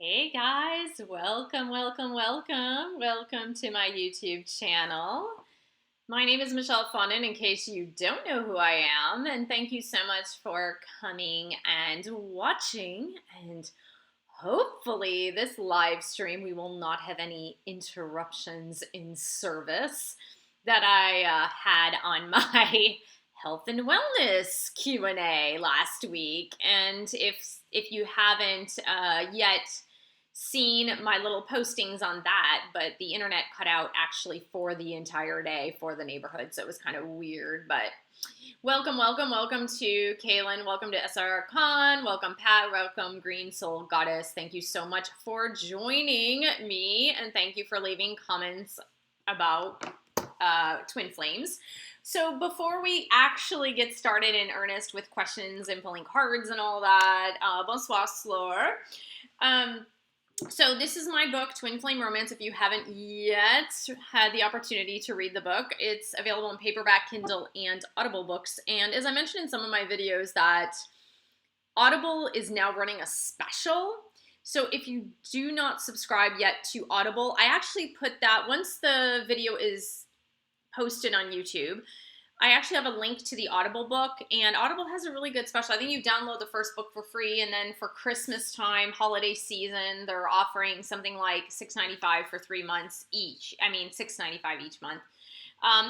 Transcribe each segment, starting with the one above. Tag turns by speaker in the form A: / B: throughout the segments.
A: Hey guys, welcome to my YouTube channel. My name is Michelle Fondin, in case you don't know who I am, and thank you so much for coming and watching. And hopefully this live stream, we will not have any interruptions in service that I had on my health and wellness Q&A last week. And if you haven't yet seen my little postings on that, but the internet cut out actually for the entire day for the neighborhood, so it was kind of weird. But welcome to Kaylin, welcome to SR Khan, welcome Pat, welcome Green Soul Goddess. Thank you so much for joining me, and thank you for leaving comments about twin flames. So before we actually get started in earnest with questions and pulling cards and all that, bonsoir Slore. So this is my book, Twin Flame Romance. If you haven't yet had the opportunity to read the book, it's available in paperback, Kindle, and Audible books. And as I mentioned in some of my videos, that Audible is now running a special. So if you do not subscribe yet to Audible, I actually put that, once the video is posted on YouTube, I actually have a link to the Audible book, and Audible has a really good special. I think you download the first book for free, and then for Christmas time, holiday season, they're offering something like $6.95 for 3 months each. I mean, $6.95 each month.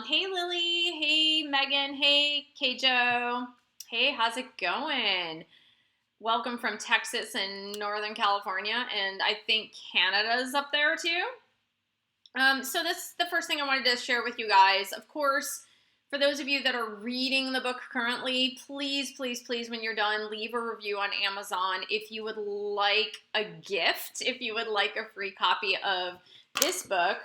A: Hey Lily, hey Megan, hey Keijo, hey, how's it going? Welcome from Texas and Northern California, and I think Canada's up there too. So that's the first thing I wanted to share with you guys. Of course, for those of you that are reading the book currently, please, when you're done, leave a review on Amazon. If you would like a gift, if you would like a free copy of this book,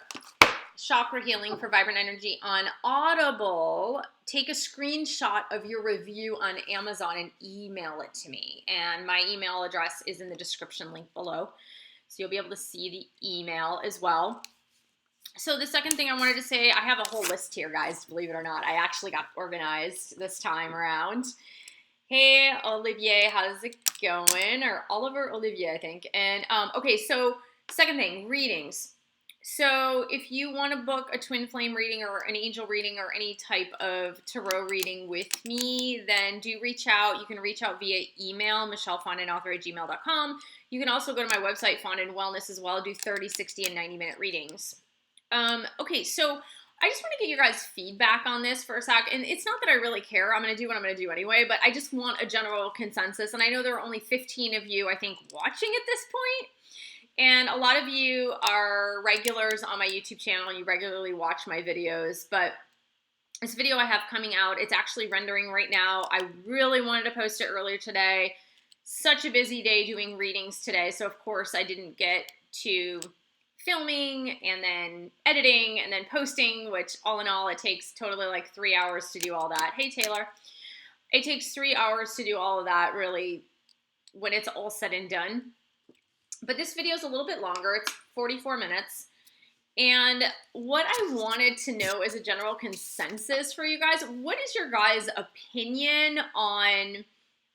A: Chakra Healing for Vibrant Energy on Audible, take a screenshot of your review on Amazon and email it to me. And my email address is in the description link below, so you'll be able to see the email as well. So the second thing I wanted to say, I have a whole list here, guys, believe it or not. I actually got organized this time around. Hey, Olivier, how's it going? Or Oliver Olivier, I think. And, okay, so second thing, readings. So if you want to book a twin flame reading or an angel reading or any type of tarot reading with me, then do reach out. You can reach out via email, michellefondinauthor@gmail.com. You can also go to my website, Fondin Wellness, as well. I do 30, 60, and 90-minute readings. Okay, so I just want to get your guys' feedback on this for a sec, and it's not that I really care. I'm going to do what I'm going to do anyway, but I just want a general consensus, and I know there are only 15 of you, I think, watching at this point, and a lot of you are regulars on my YouTube channel, and you regularly watch my videos, but this video I have coming out, it's actually rendering right now. I really wanted to post it earlier today. Such a busy day doing readings today, so of course I didn't get to filming and then editing and then posting, which all in all, it takes totally like 3 hours to do all that. Hey, Taylor. It takes 3 hours to do all of that, really, when it's all said and done. But this video is a little bit longer. It's 44 minutes. And what I wanted to know as a general consensus for you guys, what is your guys' opinion on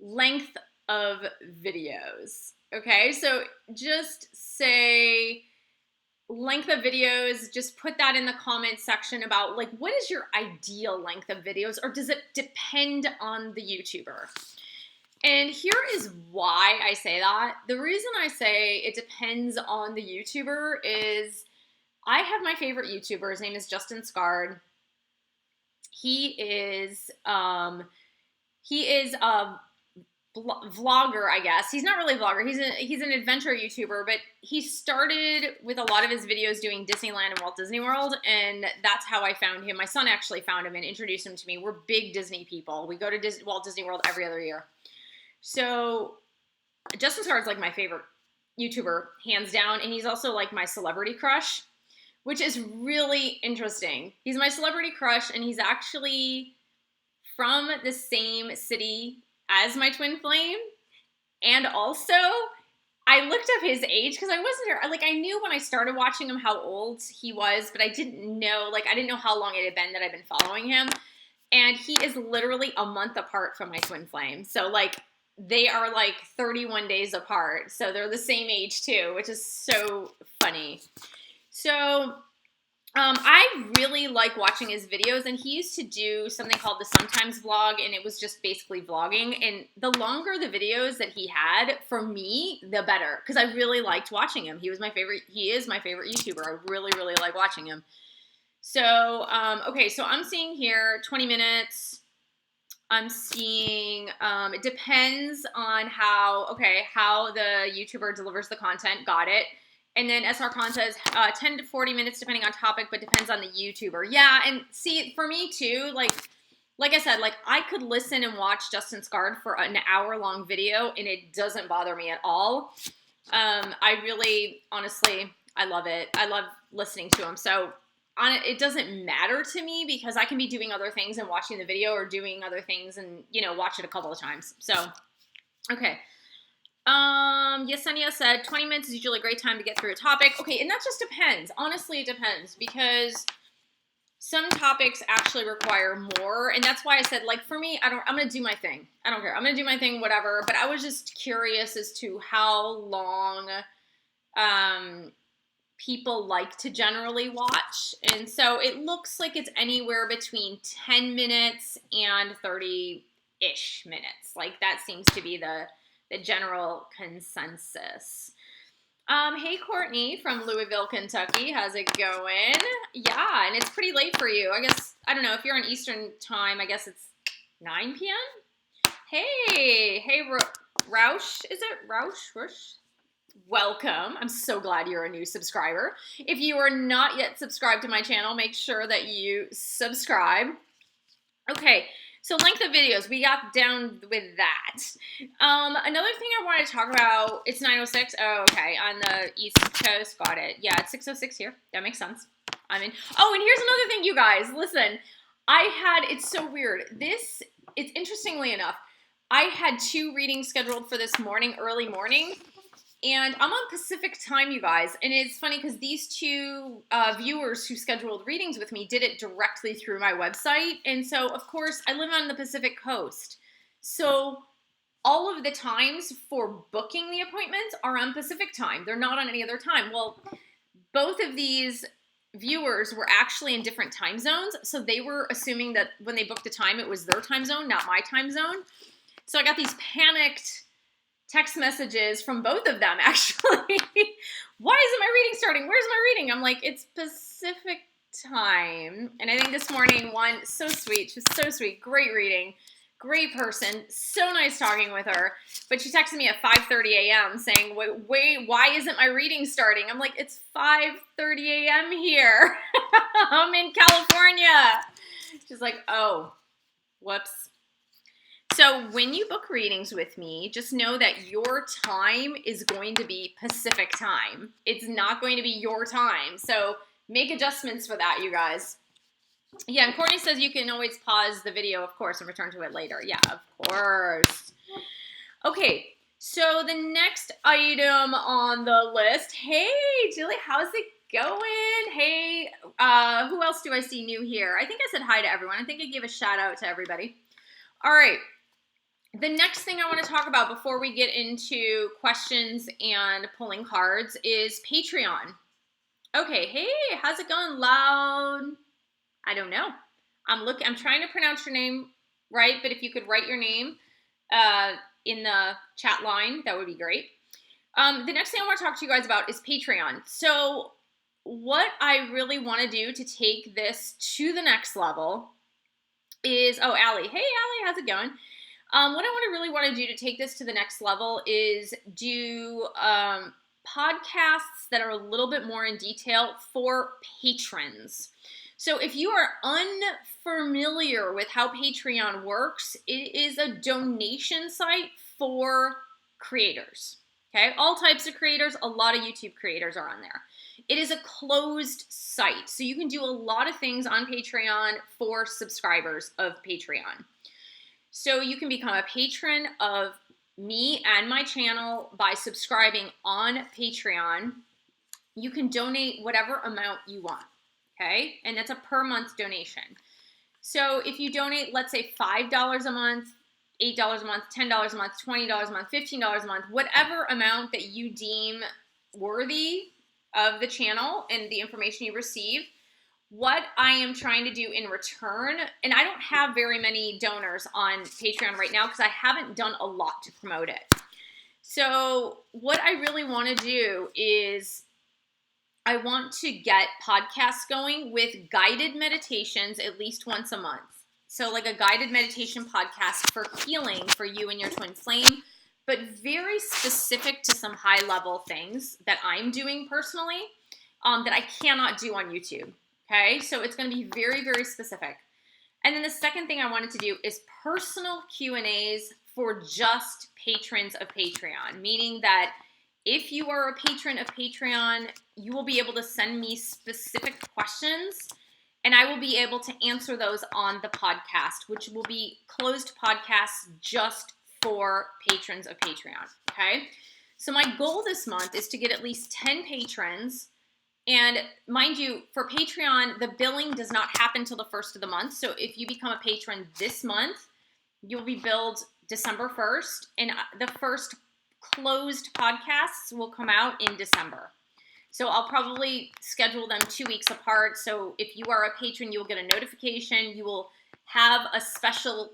A: length of videos? Okay, so just say length of videos, just put that in the comments section about, like, what is your ideal length of videos, or does it depend on the YouTuber? And here is why I say that. The reason I say it depends on the YouTuber is I have my favorite YouTuber. His name is Justin Scard. He is a vlogger, I guess. He's not really a vlogger. He's an adventure YouTuber, but he started with a lot of his videos doing Disneyland and Walt Disney World, and that's how I found him. My son actually found him and introduced him to me. We're big Disney people. We go to Walt Disney World every other year. So Justin Scard's like my favorite YouTuber, hands down, and he's also like my celebrity crush, which is really interesting. He's my celebrity crush, and he's actually from the same city as my twin flame. And also, I looked up his age because I wasn't sure. Like, I knew when I started watching him how old he was, but I didn't know how long it had been that I've been following him. And he is literally a month apart from my twin flame. So, like, they are like 31 days apart. So they're the same age too, which is so funny. So I really like watching his videos, and he used to do something called the Sometimes Vlog, and it was just basically vlogging. And the longer the videos that he had, for me, the better, because I really liked watching him. He is my favorite YouTuber. I really, really like watching him. So, okay, so I'm seeing here 20 minutes. I'm seeing, it depends on how the YouTuber delivers the content. Got it. And then SR Khan says 10 to 40 minutes depending on topic, but depends on the YouTuber. Yeah, and see, for me too, like I said, like I could listen and watch Justin Scard for an hour-long video, and it doesn't bother me at all. I really, honestly, I love it. I love listening to him. So it doesn't matter to me because I can be doing other things and watching the video, or doing other things and, you know, watch it a couple of times. So, okay. Yesenia said 20 minutes is usually a great time to get through a topic. Okay, and that just depends. Honestly, it depends, because some topics actually require more, and that's why I said, like, for me, I'm going to do my thing. I don't care. I'm going to do my thing, whatever, but I was just curious as to how long people like to generally watch, and so it looks like it's anywhere between 10 minutes and 30-ish minutes. Like, that seems to be the general consensus. Hey, Courtney from Louisville, Kentucky. How's it going? Yeah, and it's pretty late for you. I guess, I don't know, if you're on Eastern time, I guess it's 9 p.m.? Hey, Roush, is it Roush? Welcome. I'm so glad you're a new subscriber. If you are not yet subscribed to my channel, make sure that you subscribe. Okay. So length of videos, we got down with that. Another thing I want to talk about, it's 9:06. Oh, okay, on the East Coast, got it. Yeah, it's 6:06 here. That makes sense. Oh, and here's another thing, you guys. Listen, it's so weird. It's interestingly enough, I had 2 readings scheduled for this morning, early morning. And I'm on Pacific time, you guys. And it's funny because these 2 viewers who scheduled readings with me did it directly through my website. And so, of course, I live on the Pacific coast. So all of the times for booking the appointments are on Pacific time. They're not on any other time. Well, both of these viewers were actually in different time zones. So they were assuming that when they booked the time, it was their time zone, not my time zone. So I got these panicked text messages from both of them, actually. Why isn't my reading starting? Where's my reading? I'm like, it's Pacific time. And I think this morning, one, so sweet. She's so sweet. Great reading. Great person. So nice talking with her. But she texted me at 5:30 a.m. saying, wait, why isn't my reading starting? I'm like, it's 5:30 a.m. here. I'm in California. She's like, oh, whoops. So when you book readings with me, just know that your time is going to be Pacific time. It's not going to be your time. So make adjustments for that, you guys. Yeah, and Courtney says you can always pause the video, of course, and return to it later. Yeah, of course. Okay, so the next item on the list. Hey, Julie, how's it going? Hey, who else do I see new here? I think I said hi to everyone. I think I gave a shout out to everybody. All right. The next thing I want to talk about before we get into questions and pulling cards is Patreon. Okay, hey, how's it going, Loud? I don't know. I'm trying to pronounce your name right, but if you could write your name in the chat line, that would be great. The next thing I want to talk to you guys about is Patreon. So what I really want to do to take this to the next level is, oh, Allie. Hey, Allie, how's it going? What I really want to do to take this to the next level is do podcasts that are a little bit more in detail for patrons. So if you are unfamiliar with how Patreon works, it is a donation site for creators. Okay, all types of creators, a lot of YouTube creators are on there. It is a closed site, so you can do a lot of things on Patreon for subscribers of Patreon. So you can become a patron of me and my channel by subscribing on Patreon. You can donate whatever amount you want, okay? And that's a per month donation. So if you donate, let's say $5 a month, $8 a month, $10 a month, $20 a month, $15 a month, whatever amount that you deem worthy of the channel and the information you receive, what I am trying to do in return, and I don't have very many donors on Patreon right now because I haven't done a lot to promote it. So what I really want to do is I want to get podcasts going with guided meditations at least once a month. So like a guided meditation podcast for healing for you and your twin flame, but very specific to some high level things that I'm doing personally that I cannot do on YouTube. Okay, so it's going to be very, very specific. And then the second thing I wanted to do is personal Q&As for just patrons of Patreon, meaning that if you are a patron of Patreon, you will be able to send me specific questions and I will be able to answer those on the podcast, which will be closed podcasts just for patrons of Patreon, okay? So my goal this month is to get at least 10 patrons. And mind you, for Patreon, the billing does not happen till the first of the month. So if you become a patron this month, you'll be billed December 1st. And the first closed podcasts will come out in December. So I'll probably schedule them 2 weeks apart. So if you are a patron, you'll get a notification. You will have a special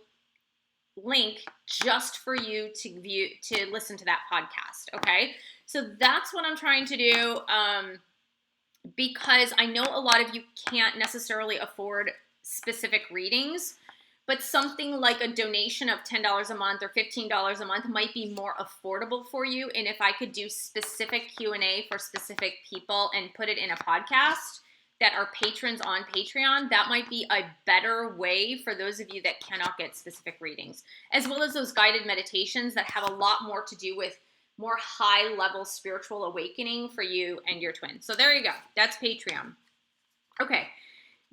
A: link just for you to listen to that podcast. Okay. So that's what I'm trying to do. Because I know a lot of you can't necessarily afford specific readings, but something like a donation of $10 a month or $15 a month might be more affordable for you. And if I could do specific Q&A for specific people and put it in a podcast that are patrons on Patreon, that might be a better way for those of you that cannot get specific readings, as well as those guided meditations that have a lot more to do with more high-level spiritual awakening for you and your twin. So there you go. That's Patreon. Okay.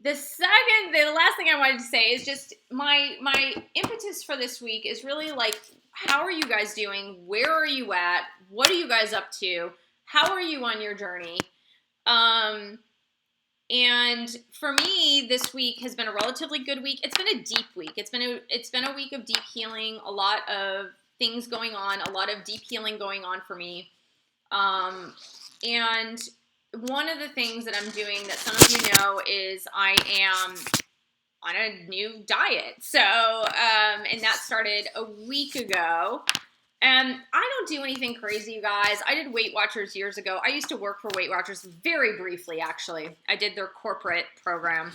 A: The last thing I wanted to say is just my impetus for this week is really like, how are you guys doing? Where are you at? What are you guys up to? How are you on your journey? And for me, this week has been a relatively good week. It's been a deep week. It's been a week of deep healing, a lot of things going on, a lot of deep healing going on for me. And one of the things that I'm doing that some of you know is I am on a new diet. So, and that started a week ago. And I don't do anything crazy, you guys. I did Weight Watchers years ago. I used to work for Weight Watchers very briefly, actually. I did their corporate program.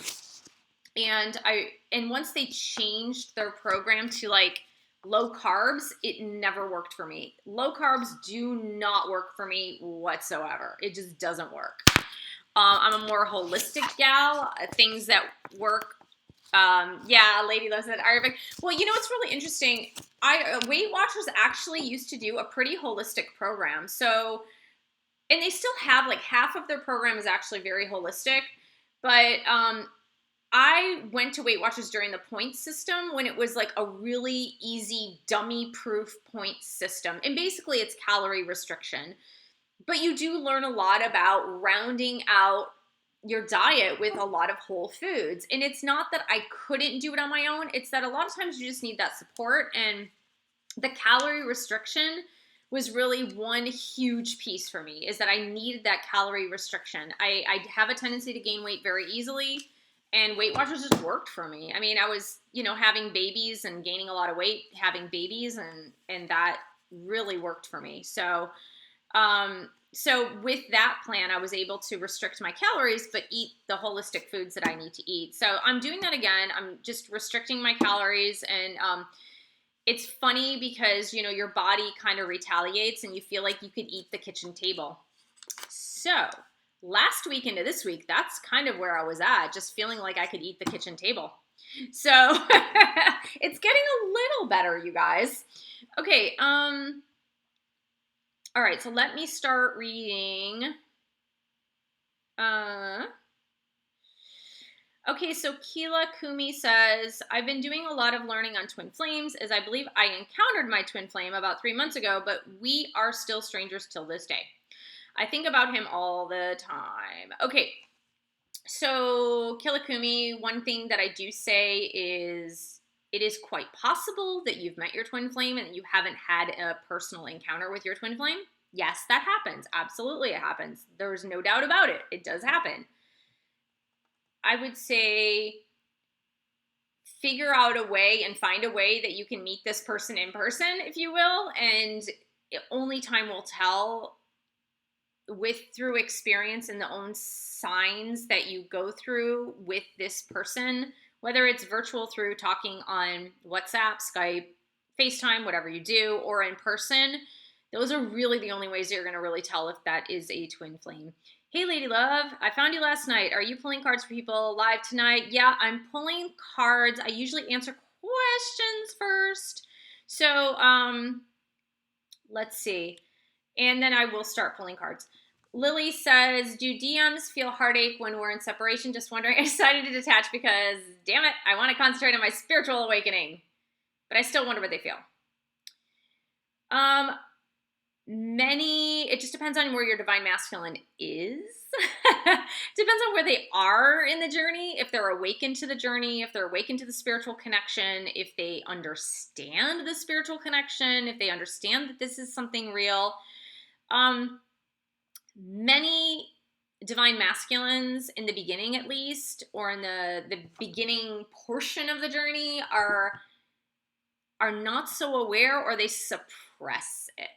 A: And once they changed their program to like low carbs, it never worked for me. Low carbs do not work for me whatsoever. It just doesn't work. I'm a more holistic gal. Things that work. Yeah, Lady loves that Arabic. Well, you know what's really interesting? Weight Watchers actually used to do a pretty holistic program. So, and they still have like half of their program is actually very holistic. But I went to Weight Watchers during the points system when it was like a really easy dummy-proof points system. And basically it's calorie restriction. But you do learn a lot about rounding out your diet with a lot of whole foods. And it's not that I couldn't do it on my own. It's that a lot of times you just need that support. And the calorie restriction was really one huge piece for me, is that I needed that calorie restriction. I have a tendency to gain weight very easily. And Weight Watchers just worked for me. I mean, I was, having babies and gaining a lot of weight, having babies, and that really worked for me. So, so with that plan, I was able to restrict my calories, but eat the holistic foods that I need to eat. So I'm doing that again. I'm just restricting my calories. And it's funny because, your body kind of retaliates and you feel like you could eat the kitchen table. So last week into this week, that's kind of where I was at, just feeling like I could eat the kitchen table. So it's getting a little better, you guys. Okay, all right, so let me start reading. Okay, so Keela Kumi says, I've been doing a lot of learning on twin flames, as I believe I encountered my twin flame about 3 months ago, but we are still strangers till this day. I think about him all the time. Okay, so Keela Kumi, one thing that I do say is it is quite possible that you've met your twin flame and you haven't had a personal encounter with your twin flame. Yes, that happens. Absolutely, it happens. There's no doubt about it. It does happen. I would say figure out a way and find a way that you can meet this person in person, if you will, and only time will tell through experience and the own signs that you go through with this person, whether it's virtual through talking on WhatsApp, Skype, FaceTime, whatever you do, or in person. Those are really the only ways you're going to really tell if that is a twin flame. Hey, Lady Love, I found you last night. Are you pulling cards for people live tonight? Yeah, I'm pulling cards. I usually answer questions first. So, let's see. And then I will start pulling cards. Lily says, do DMs feel heartache when we're in separation? Just wondering. I decided to detach because, damn it, I want to concentrate on my spiritual awakening. But I still wonder what they feel. It just depends on where your divine masculine is. Depends on where they are in the journey, if they're awakened to the journey, if they're awakened to the spiritual connection, if they understand the spiritual connection, if they understand that this is something real. Many divine masculines in the beginning, at least, or in the beginning portion of the journey are not so aware, or they suppress it.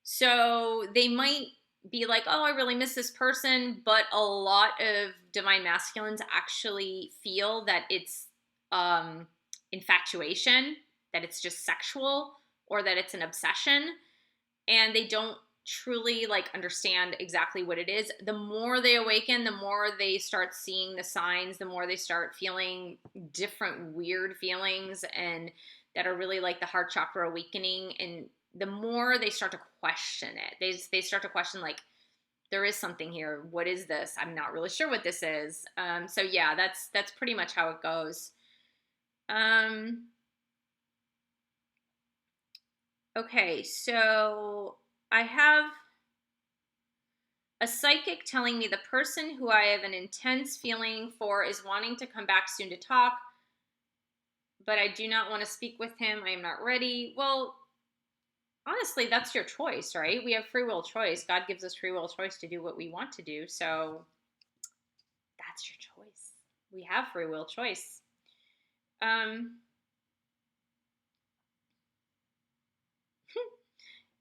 A: So they might be like, oh, I really miss this person, but a lot of divine masculines actually feel that it's infatuation, that it's just sexual, or that it's an obsession, and they don't truly understand exactly what it is. The more they awaken, the more they start seeing the signs, the more they start feeling different weird feelings, and that are really like the heart chakra awakening, and the more they start to question it. They start to question, there is something here. What is this? I'm not really sure what this is. So yeah, that's pretty much how it goes. Okay, so I have a psychic telling me the person who I have an intense feeling for is wanting to come back soon to talk, but I do not want to speak with him. I am not ready. Well, honestly, that's your choice, right? We have free will choice. God gives us free will choice to do what we want to do. So that's your choice. We have free will choice.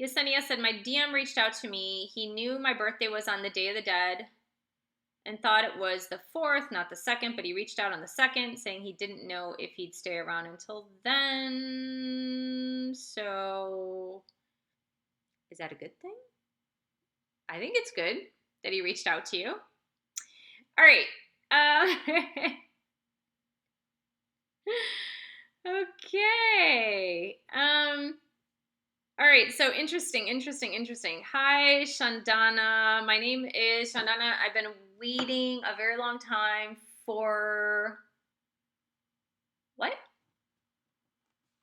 A: Yesenia said, my DM reached out to me. He knew my birthday was on the Day of the Dead and thought it was the 4th, not the 2nd, but he reached out on the 2nd saying he didn't know if he'd stay around until then. So is that a good thing? I think it's good that he reached out to you. All right. Okay. All right, so interesting. Hi, Shandana. My name is Shandana. I've been waiting a very long time for... What?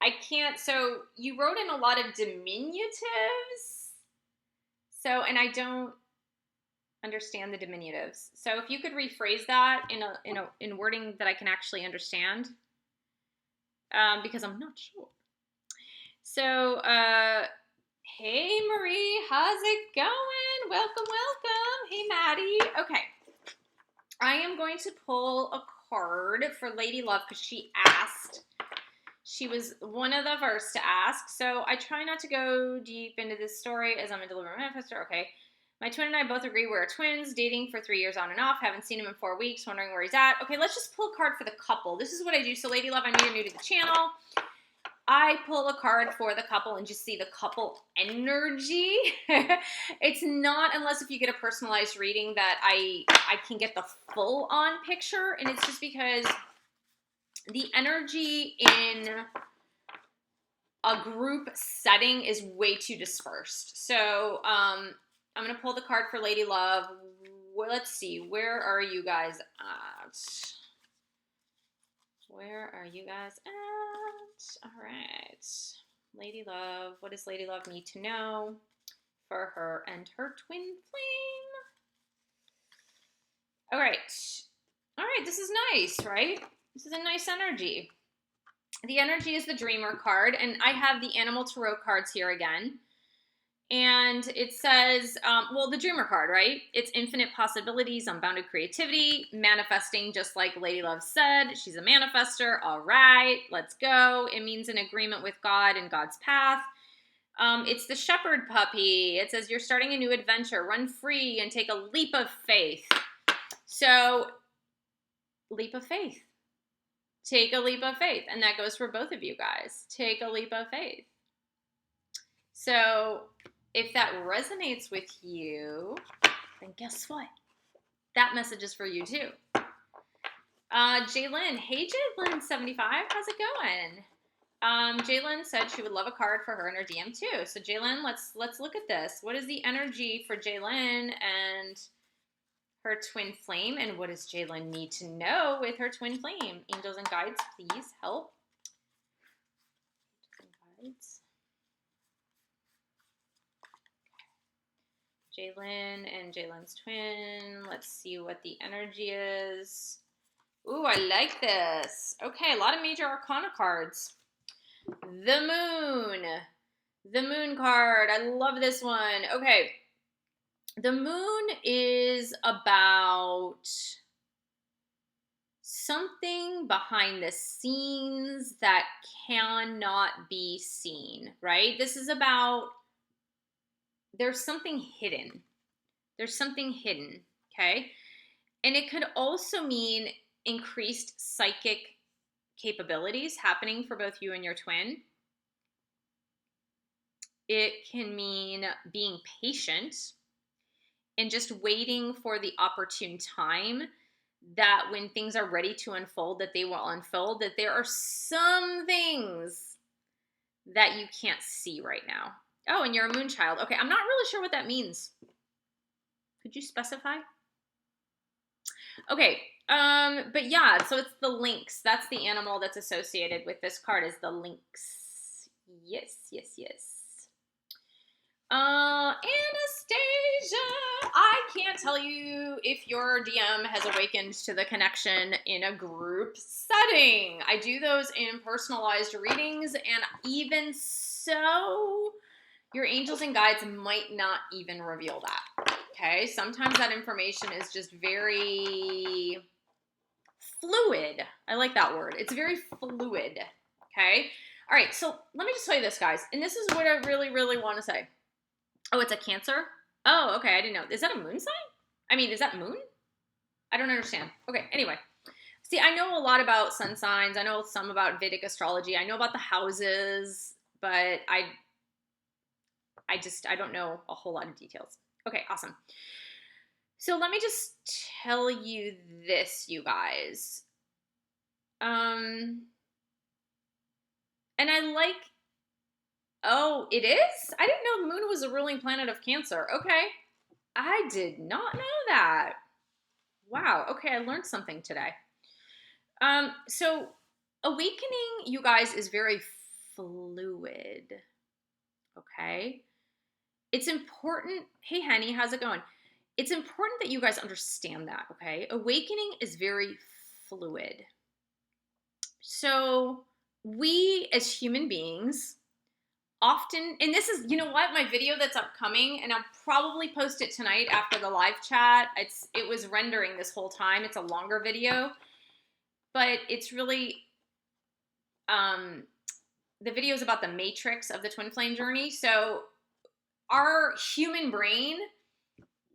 A: I can't... So you wrote in a lot of diminutives. So, and I don't understand the diminutives. So if you could rephrase that in wording that I can actually understand, because I'm not sure. So, hey Marie, how's it going? Welcome. Hey Maddie. Okay, I am going to pull a card for Lady Love because she asked. She was one of the first to ask. So I try not to go deep into this story as I'm a deliberate manifestor. Okay. My twin and I both agree we're twins, dating for 3 years on and off. Haven't seen him in 4 weeks, wondering where he's at. Okay, let's just pull a card for the couple. This is what I do. So Lady Love, I know you're new to the channel. I pull a card for the couple and just see the couple energy. It's not, unless if you get a personalized reading, that I can get the full on picture. And it's just because the energy in a group setting is way too dispersed. So I'm going to pull the card for Lady Love. Well, let's see. Where are you guys at? Where are you guys at? All right. Lady Love. What does Lady Love need to know for her and her twin flame? All right. All right. This is nice, right? This is a nice energy. The energy is the Dreamer card, and I have the Animal Tarot cards here again. And it says, well, the Dreamer card, right? It's infinite possibilities, unbounded creativity, manifesting, just like Lady Love said. She's a manifester. All right, let's go. It means an agreement with God and God's path. It's the Shepherd puppy. It says you're starting a new adventure. Run free and take a leap of faith. So, leap of faith. Take a leap of faith. And that goes for both of you guys. Take a leap of faith. So, if that resonates with you, then guess what? That message is for you too. Jaylyn. Hey, Jaylyn75. How's it going? Jaylyn said she would love a card for her in her DM too. So Jaylyn, let's look at this. What is the energy for Jaylyn and her twin flame? And what does Jaylyn need to know with her twin flame? Angels and guides, please help. Guides. Jaylyn and Jaylyn's twin. Let's see what the energy is. Ooh, I like this. Okay, a lot of major arcana cards. The moon. The moon card. I love this one. Okay. The moon is about something behind the scenes that cannot be seen, right? This is about there's something hidden. There's something hidden, okay? And it could also mean increased psychic capabilities happening for both you and your twin. It can mean being patient and just waiting for the opportune time that when things are ready to unfold, that they will unfold, that there are some things that you can't see right now. Oh, and you're a moon child. Okay, I'm not really sure what that means. Could you specify? Okay, but yeah, so it's the lynx. That's the animal that's associated with this card is the lynx. Yes, yes, yes. Anastasia, I can't tell you if your DM has awakened to the connection in a group setting. I do those in personalized readings, and even so, your angels and guides might not even reveal that. Okay, sometimes that information is just very fluid. I like that word. It's very fluid. Okay, all right, so let me just tell you this, guys, and this is what I really, really want to say. Oh, it's a Cancer? Oh, okay, I didn't know. Is that a moon sign? I mean, is that moon? I don't understand. Okay, anyway. See, I know a lot about sun signs. I know some about Vedic astrology. I know about the houses, but I don't know a whole lot of details. Okay, awesome. So let me just tell you this, you guys. And I like, oh, it is? I didn't know the moon was a ruling planet of Cancer. Okay. I did not know that. Wow. Okay, I learned something today. So awakening, you guys, is very fluid. Okay? It's important. Hey, Henny, how's it going? It's important that you guys understand that, okay? Awakening is very fluid. So we as human beings often, and this is, you know what, my video that's upcoming, and I'll probably post it tonight after the live chat. It was rendering this whole time. It's a longer video, but it's really, the video is about the matrix of the twin flame journey. So our human brain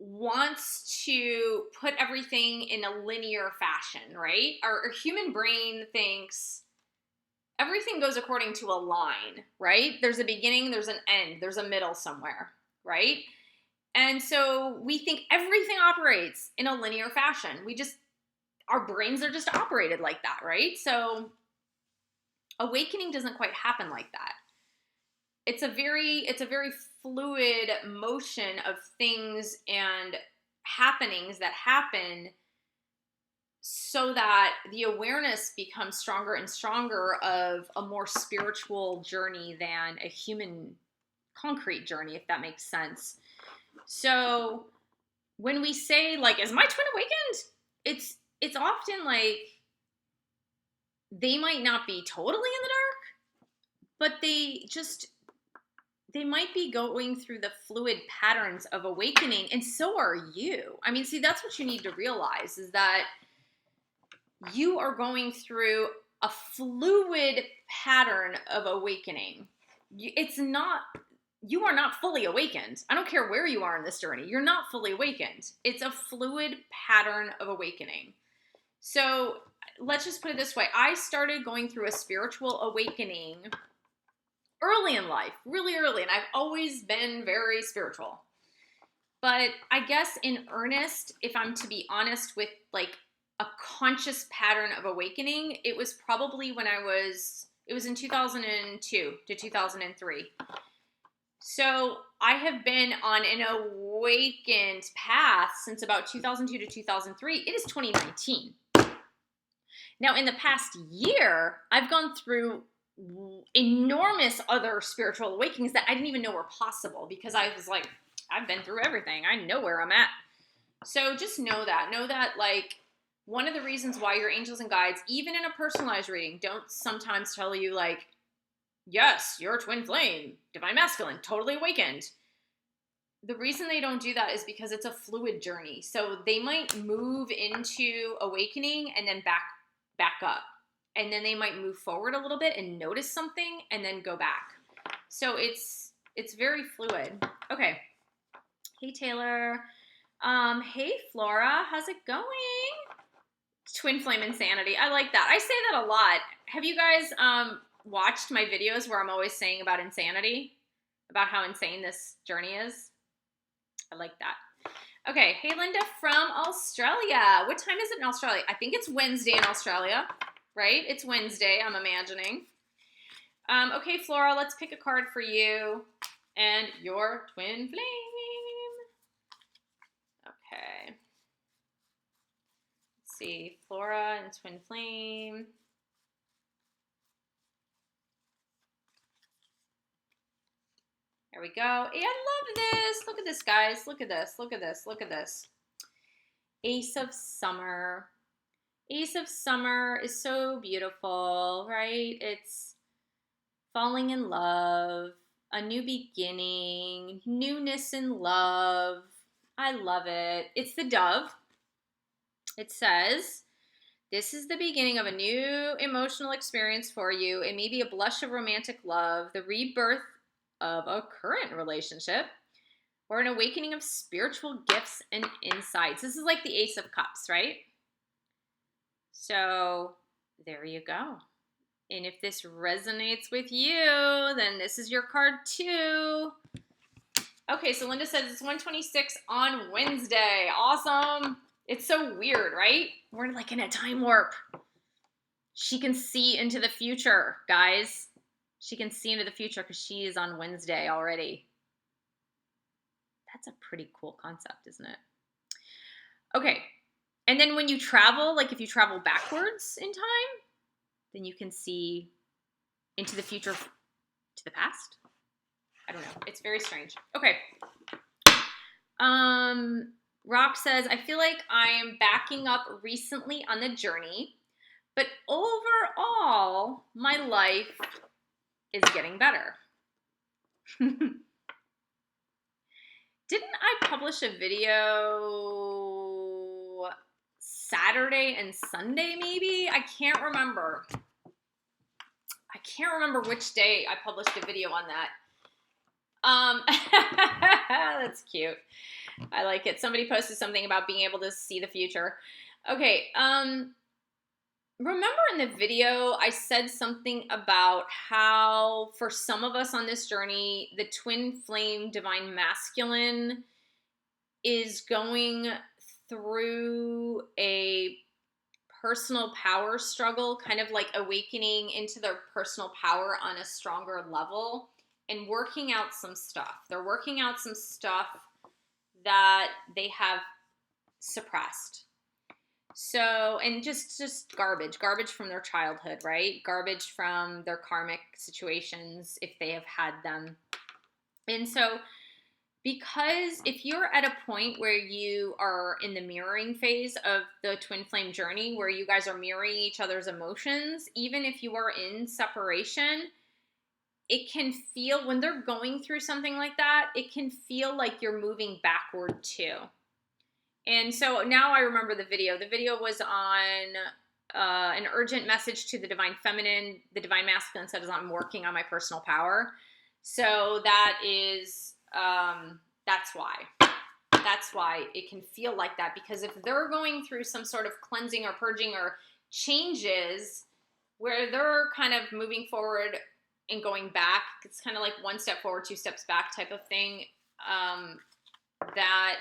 A: wants to put everything in a linear fashion, right? Our human brain thinks everything goes according to a line, right? There's a beginning, there's an end, there's a middle somewhere, right? And so we think everything operates in a linear fashion. Our brains are just operated like that, right? So awakening doesn't quite happen like that. It's a very fluid motion of things and happenings that happen so that the awareness becomes stronger and stronger of a more spiritual journey than a human concrete journey, if that makes sense. So when we say, like, is my twin awakened? It's often like they might not be totally in the dark, but they might be going through the fluid patterns of awakening, and so are you. I mean, see, that's what you need to realize, is that you are going through a fluid pattern of awakening. You are not fully awakened. I don't care where you are in this journey. You're not fully awakened. It's a fluid pattern of awakening. So let's just put it this way. I started going through a spiritual awakening early in life, really early, and I've always been very spiritual. But I guess in earnest, if I'm to be honest with like a conscious pattern of awakening, it was probably when it was in 2002 to 2003. So I have been on an awakened path since about 2002 to 2003. It is 2019. Now, in the past year, I've gone through enormous other spiritual awakenings that I didn't even know were possible, because I was like, I've been through everything. I know where I'm at. So just know that like one of the reasons why your angels and guides, even in a personalized reading, don't sometimes tell you like, yes, you're a twin flame, divine masculine, totally awakened. The reason they don't do that is because it's a fluid journey. So they might move into awakening and then back up. And then they might move forward a little bit and notice something and then go back. So it's very fluid. Okay. Hey, Taylor. Hey, Flora. How's it going? Twin flame insanity. I like that. I say that a lot. Have you guys watched my videos where I'm always saying about insanity? About how insane this journey is? I like that. Okay. Hey, Linda from Australia. What time is it in Australia? I think it's Wednesday in Australia. Right? It's Wednesday, I'm imagining. Okay, Flora, let's pick a card for you and your twin flame. Okay. Let's see, Flora and twin flame. There we go. Hey, I love this. Look at this, guys. Look at this. Look at this. Look at this. Ace of Summer. Ace of Summer is so beautiful, right? It's falling in love, a new beginning, newness in love. I love it. It's the dove. It says, this is the beginning of a new emotional experience for you. It may be a blush of romantic love, the rebirth of a current relationship, or an awakening of spiritual gifts and insights. This is like the Ace of Cups, right? So there you go. And if this resonates with you, then this is your card too. Okay, so Linda says it's 1:26 on Wednesday. Awesome. It's so weird, right? We're like in a time warp. She can see into the future, guys. She can see into the future because she is on Wednesday already. That's a pretty cool concept, isn't it? Okay. And then when you travel, like if you travel backwards in time, then you can see into the future to the past. I don't know. It's very strange. Okay. Rock says, I feel like I am backing up recently on the journey, but overall, my life is getting better. Didn't I publish a video Saturday and Sunday, maybe? I can't remember. I can't remember which day I published a video on that. That's cute. I like it. Somebody posted something about being able to see the future. Okay. Remember in the video, I said something about how for some of us on this journey, the twin flame divine masculine is going through a personal power struggle, kind of like awakening into their personal power on a stronger level and working out some stuff. They're working out some stuff that they have suppressed. So, and just garbage from their childhood, right? Garbage from their karmic situations if they have had them. And so because if you're at a point where you are in the mirroring phase of the twin flame journey, where you guys are mirroring each other's emotions, even if you are in separation, it can feel, when they're going through something like that, it can feel like you're moving backward too. And so now I remember the video. The video was on an urgent message to the divine feminine. The divine masculine said, I'm working on my personal power. So that is, that's why. That's why it can feel like that. Because if they're going through some sort of cleansing or purging or changes where they're kind of moving forward and going back, it's kind of like one step forward, two steps back type of thing. That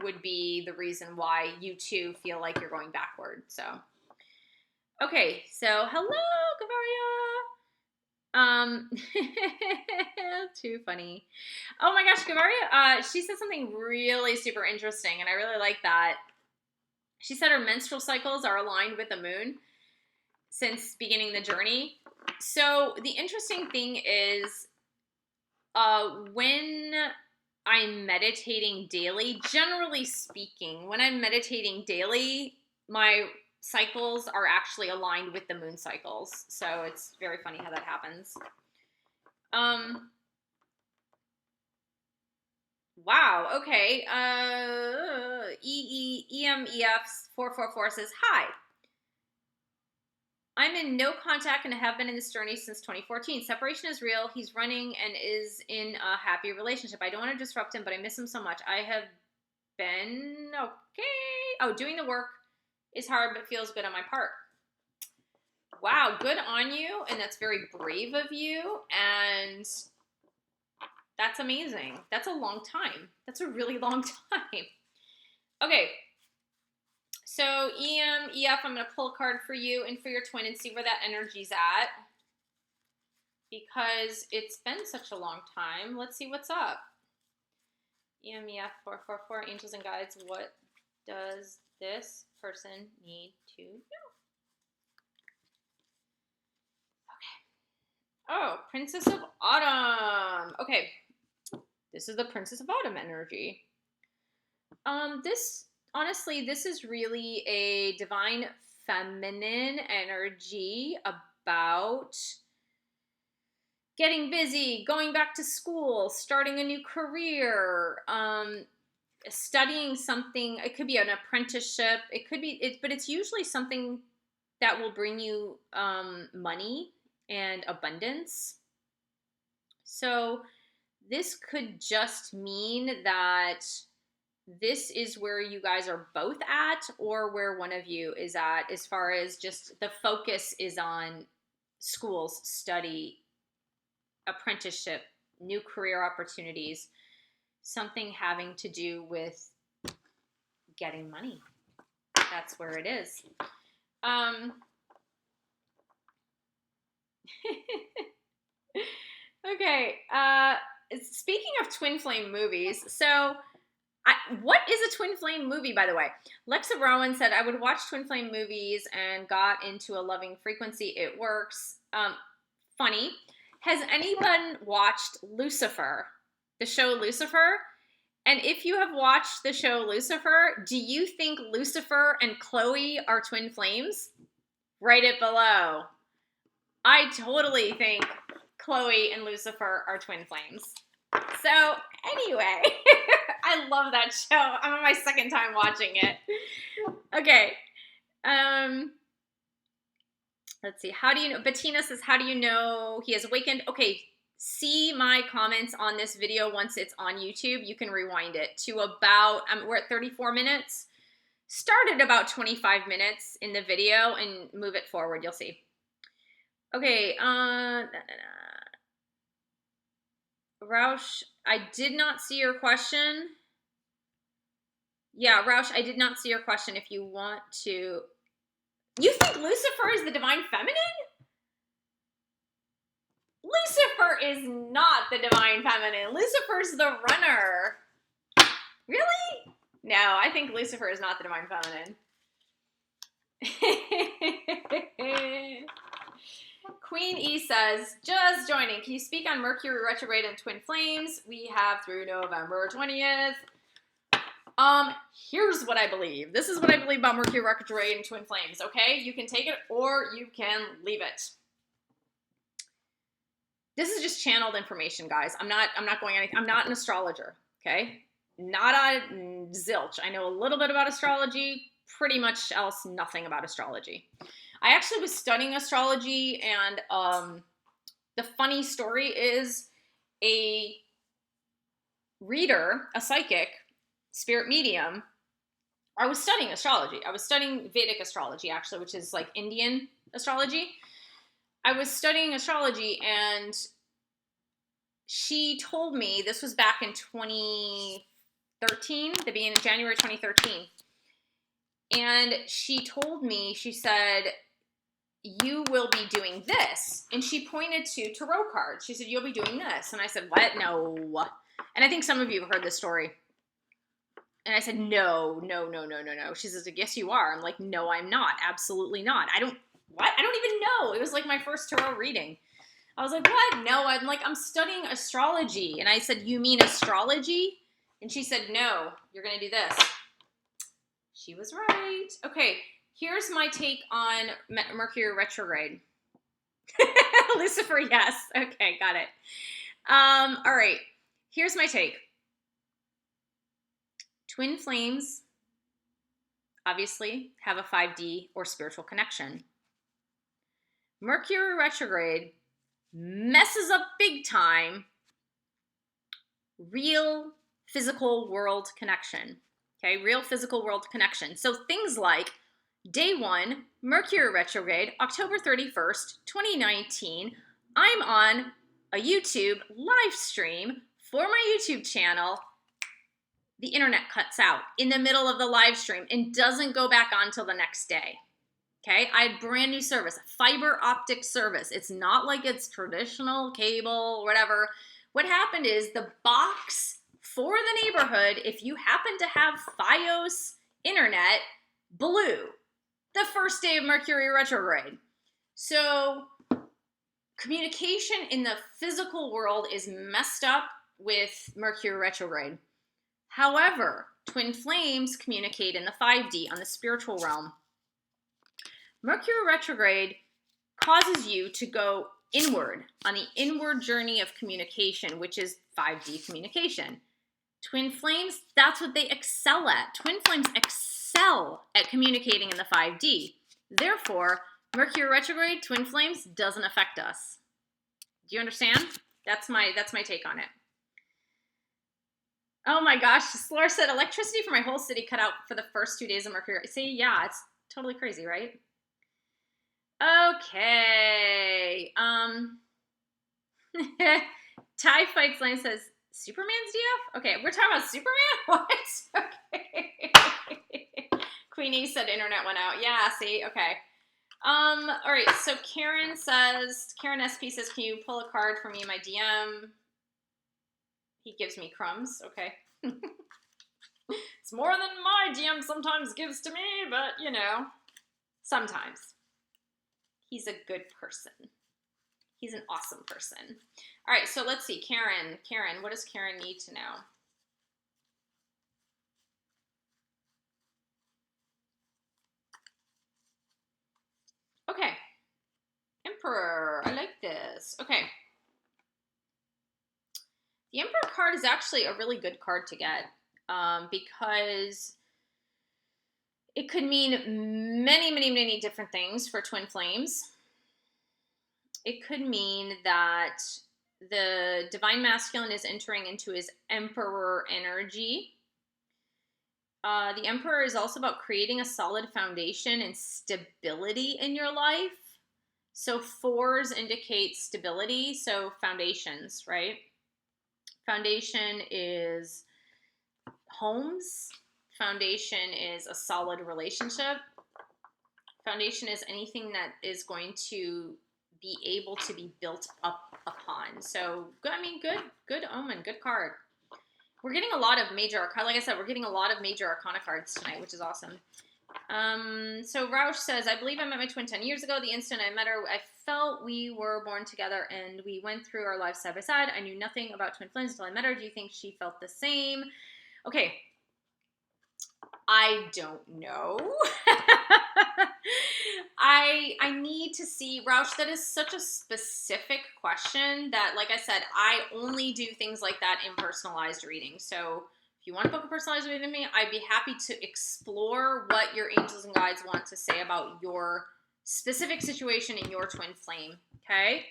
A: would be the reason why you too feel like you're going backward. So, okay. So, hello, Gavaria. Too funny. Oh my gosh, Gavaria, she said something really super interesting, and I really like that. She said her menstrual cycles are aligned with the moon since beginning the journey. So the interesting thing is, when I'm meditating daily, generally speaking, when I'm meditating daily, my cycles are actually aligned with the moon cycles. So it's very funny how that happens. Wow. Okay. EMEF444 says, hi. I'm in no contact and have been in this journey since 2014. Separation is real. He's running and is in a happy relationship. I don't want to disrupt him, but I miss him so much. I have been okay. Oh, doing the work is hard, but feels good on my part. Wow, good on you. And that's very brave of you. And that's amazing. That's a long time. That's a really long time. Okay. So EF, I'm going to pull a card for you and for your twin and see where that energy's at. Because it's been such a long time. Let's see what's up. EMEF 444, angels and guides. What does this person need to know? Okay. Oh, Princess of Autumn. Okay. This is the Princess of Autumn energy. Honestly, this is really a divine feminine energy about getting busy, going back to school, starting a new career, studying something. It could be an apprenticeship. It could be, but it's usually something that will bring you money and abundance. So this could just mean that this is where you guys are both at, or where one of you is at, as far as just the focus is on schools, study, apprenticeship, new career opportunities, something having to do with getting money. That's where it is. Okay. Speaking of twin flame movies, so what is a twin flame movie, by the way? Lexa Rowan said, I would watch twin flame movies and got into a loving frequency. It works. Funny. Has anyone watched Lucifer, the show Lucifer? And if you have watched the show Lucifer, do you think Lucifer and Chloe are twin flames? Write it below. I totally think Chloe and Lucifer are twin flames. So anyway, I love that show. I'm on my second time watching it. Okay. Let's see. How do you know? Bettina says, how do you know he has awakened? Okay. See my comments on this video once it's on YouTube. You can rewind it to about, we're at 34 minutes. Start at about 25 minutes in the video and move it forward. You'll see. Okay. Roush, I did not see your question. Yeah, Roush, I did not see your question. If you want to... You think Lucifer is the divine feminine? Lucifer is not the divine feminine. Lucifer's the runner. Really? No, I think Lucifer is not the divine feminine. Queen E says, just joining. Can you speak on Mercury retrograde and twin flames? We have through November 20th. Here's what I believe. This is what I believe about Mercury retrograde and twin flames, okay? You can take it or you can leave it. This is just channeled information, guys. I'm not going anything. I'm not an astrologer, okay? Not a zilch. I know a little bit about astrology, pretty much else nothing about astrology. I actually was studying astrology, and the funny story is a reader, a psychic, spirit medium. I was studying astrology. I was studying Vedic astrology, actually, which is like Indian astrology. I was studying astrology, and she told me, this was back in 2013, the beginning of January 2013. And she told me, she said, you will be doing this. And she pointed to tarot cards. She said, you'll be doing this. And I said, what? No. And I think some of you have heard this story. And I said, no. She says, yes, you are. I'm like, no, I'm not. Absolutely not. I don't even know. It was like my first tarot reading. I was like, what? No, I'm studying astrology. And I said, you mean astrology? And she said, no, you're going to do this. She was right. Okay, here's my take on Mercury retrograde. Lucifer, yes. Okay, got it. All right, here's my take. Twin flames obviously have a 5D or spiritual connection. Mercury retrograde messes up big time real physical world connection. Okay, real physical world connection. So things like day 1, Mercury retrograde, October 31st, 2019. I'm on a YouTube live stream for my YouTube channel. The internet cuts out in the middle of the live stream and doesn't go back on till the next day. Okay, I had brand new service, fiber optic service. It's not like it's traditional cable, whatever. What happened is the box for the neighborhood, if you happen to have FiOS internet, blew the first day of Mercury retrograde. So communication in the physical world is messed up with Mercury retrograde. However, twin flames communicate in the 5D on the spiritual realm. Mercury retrograde causes you to go inward on the inward journey of communication, which is 5D communication. Twin flames, that's what they excel at. Twin flames excel at communicating in the 5D. Therefore, Mercury retrograde, twin flames, doesn't affect us. Do you understand? That's my take on it. Oh my gosh, Laura said electricity for my whole city cut out for the first 2 days of Mercury. See, yeah, it's totally crazy, right? Okay. Ty Fights Line says, Superman's DF? Okay, we're talking about Superman? What? Okay. Queenie said internet went out. Yeah, see, okay. All right, so Karen SP says, can you pull a card for me in my DM? He gives me crumbs, okay. It's more than my DM sometimes gives to me, but, you know, sometimes. He's a good person. He's an awesome person. All right, so let's see. Karen, what does Karen need to know? Okay. Emperor, I like this. Okay. The Emperor card is actually a really good card to get because it could mean many different things for twin flames. It could mean that the divine masculine is entering into his emperor energy. The emperor is also about creating a solid foundation and stability in your life. So 4s indicate stability, so foundations, right? Foundation is homes. Foundation is a solid relationship. Foundation is anything that is going to be able to be built up upon. So, I mean, good omen, good card. We're getting a lot of major arcana. Like I said, we're getting a lot of major arcana cards tonight, which is awesome. So Roush says, I believe I met my twin 10 years ago. The instant I met her, I felt we were born together and we went through our lives side by side. I knew nothing about twin flames until I met her. Do you think she felt the same? Okay. I don't know. I need to see, Roush, that is such a specific question that, like I said, I only do things like that in personalized readings. So if you want to book a personalized reading with me, I'd be happy to explore what your angels and guides want to say about your specific situation in your twin flame. Okay.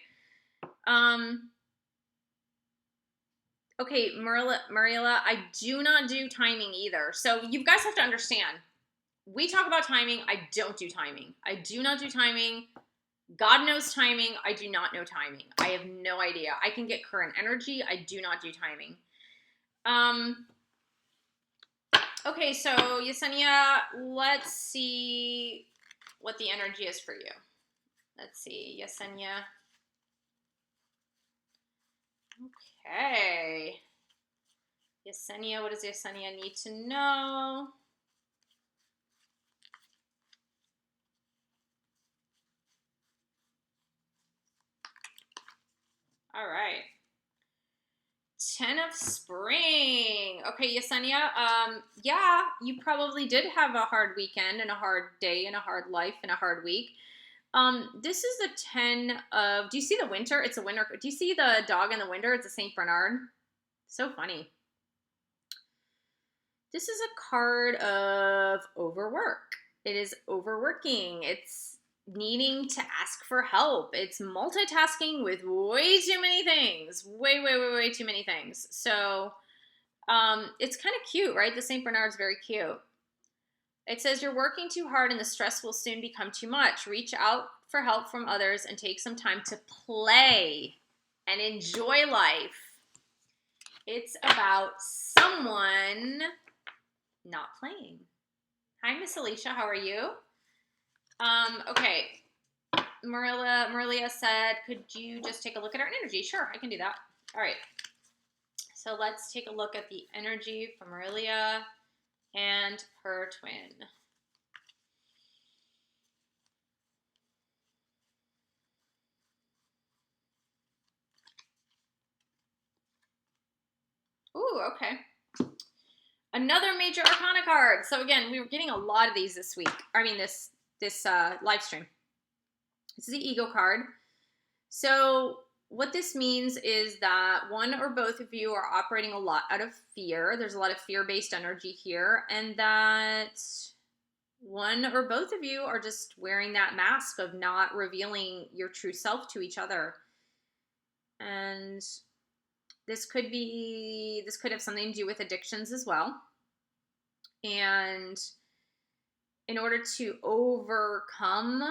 A: Okay, Mariela, I do not do timing either. So you guys have to understand, we talk about timing. I don't do timing. I do not do timing. God knows timing. I do not know timing. I have no idea. I can get current energy. I do not do timing. Okay, so Yesenia, let's see what the energy is for you. Let's see, Yesenia. Okay. Yesenia, what does Yesenia need to know? All right. 10 of Spring. Okay, Yesenia, yeah, you probably did have a hard weekend and a hard day and a hard life and a hard week. This is the 10 of, do you see the winter? It's a winter. Do you see the dog in the winter? It's a St. Bernard. So funny. This is a card of overwork. It is overworking. It's needing to ask for help. It's multitasking with way too many things. Way too many things. So it's kind of cute, right? The St. Bernard's very cute. It says you're working too hard and the stress will soon become too much. Reach out for help from others and take some time to play and enjoy life. It's about someone not playing. Hi, Miss Alicia. How are you? Okay. Marilia said, could you just take a look at our energy? Sure, I can do that. All right. So let's take a look at the energy for Marilia and her twin. Ooh, okay. Another major arcana card. So again, we were getting a lot of these this week. I mean, this live stream. This is the ego card. So what this means is that one or both of you are operating a lot out of fear. There's a lot of fear-based energy here, and that one or both of you are just wearing that mask of not revealing your true self to each other. And this could have something to do with addictions as well. And in order to overcome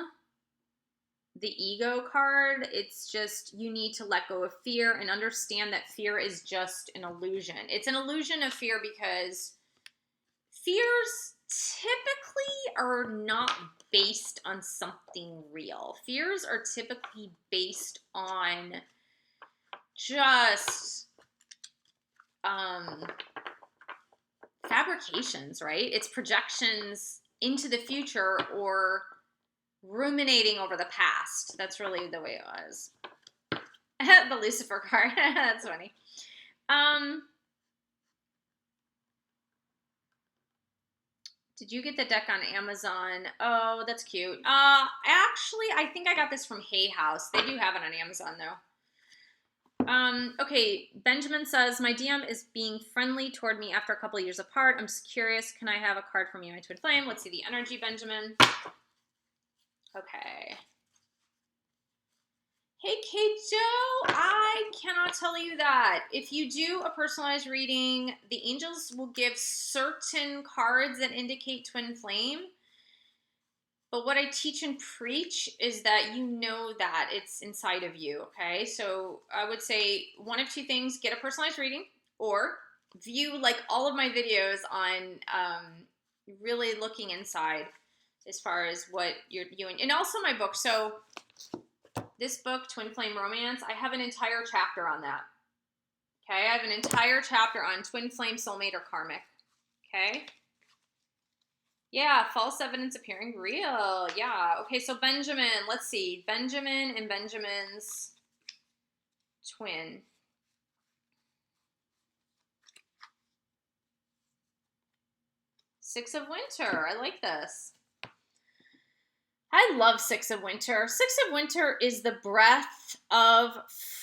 A: the ego card, it's just you need to let go of fear and understand that fear is just an illusion. It's an illusion of fear because fears typically are not based on something real. Fears are typically based on just fabrications, right? It's projections into the future or ruminating over the past. That's really the way it was. The Lucifer card. That's funny. Did you get the deck on Amazon? Oh, that's cute. Actually, I think I got this from Hay House. They do have it on Amazon, though. Okay, Benjamin says, my DM is being friendly toward me after a couple of years apart. I'm just curious, can I have a card from you, my twin flame? Let's see the energy, Benjamin. Okay. Hey, Kate Joe, I cannot tell you that. If you do a personalized reading, the angels will give certain cards that indicate twin flame. But what I teach and preach is that you know that it's inside of you, okay? So I would say one of two things: get a personalized reading, or view like all of my videos on really looking inside as far as what you're doing. And also my book. So this book, Twin Flame Romance, I have an entire chapter on that, okay? I have an entire chapter on twin flame, soulmate, or karmic, okay? Yeah, false evidence appearing real. Yeah. Okay, so Benjamin, let's see. Benjamin and Benjamin's twin. Six of Winter. I like this. I love Six of Winter. Six of Winter is the breath of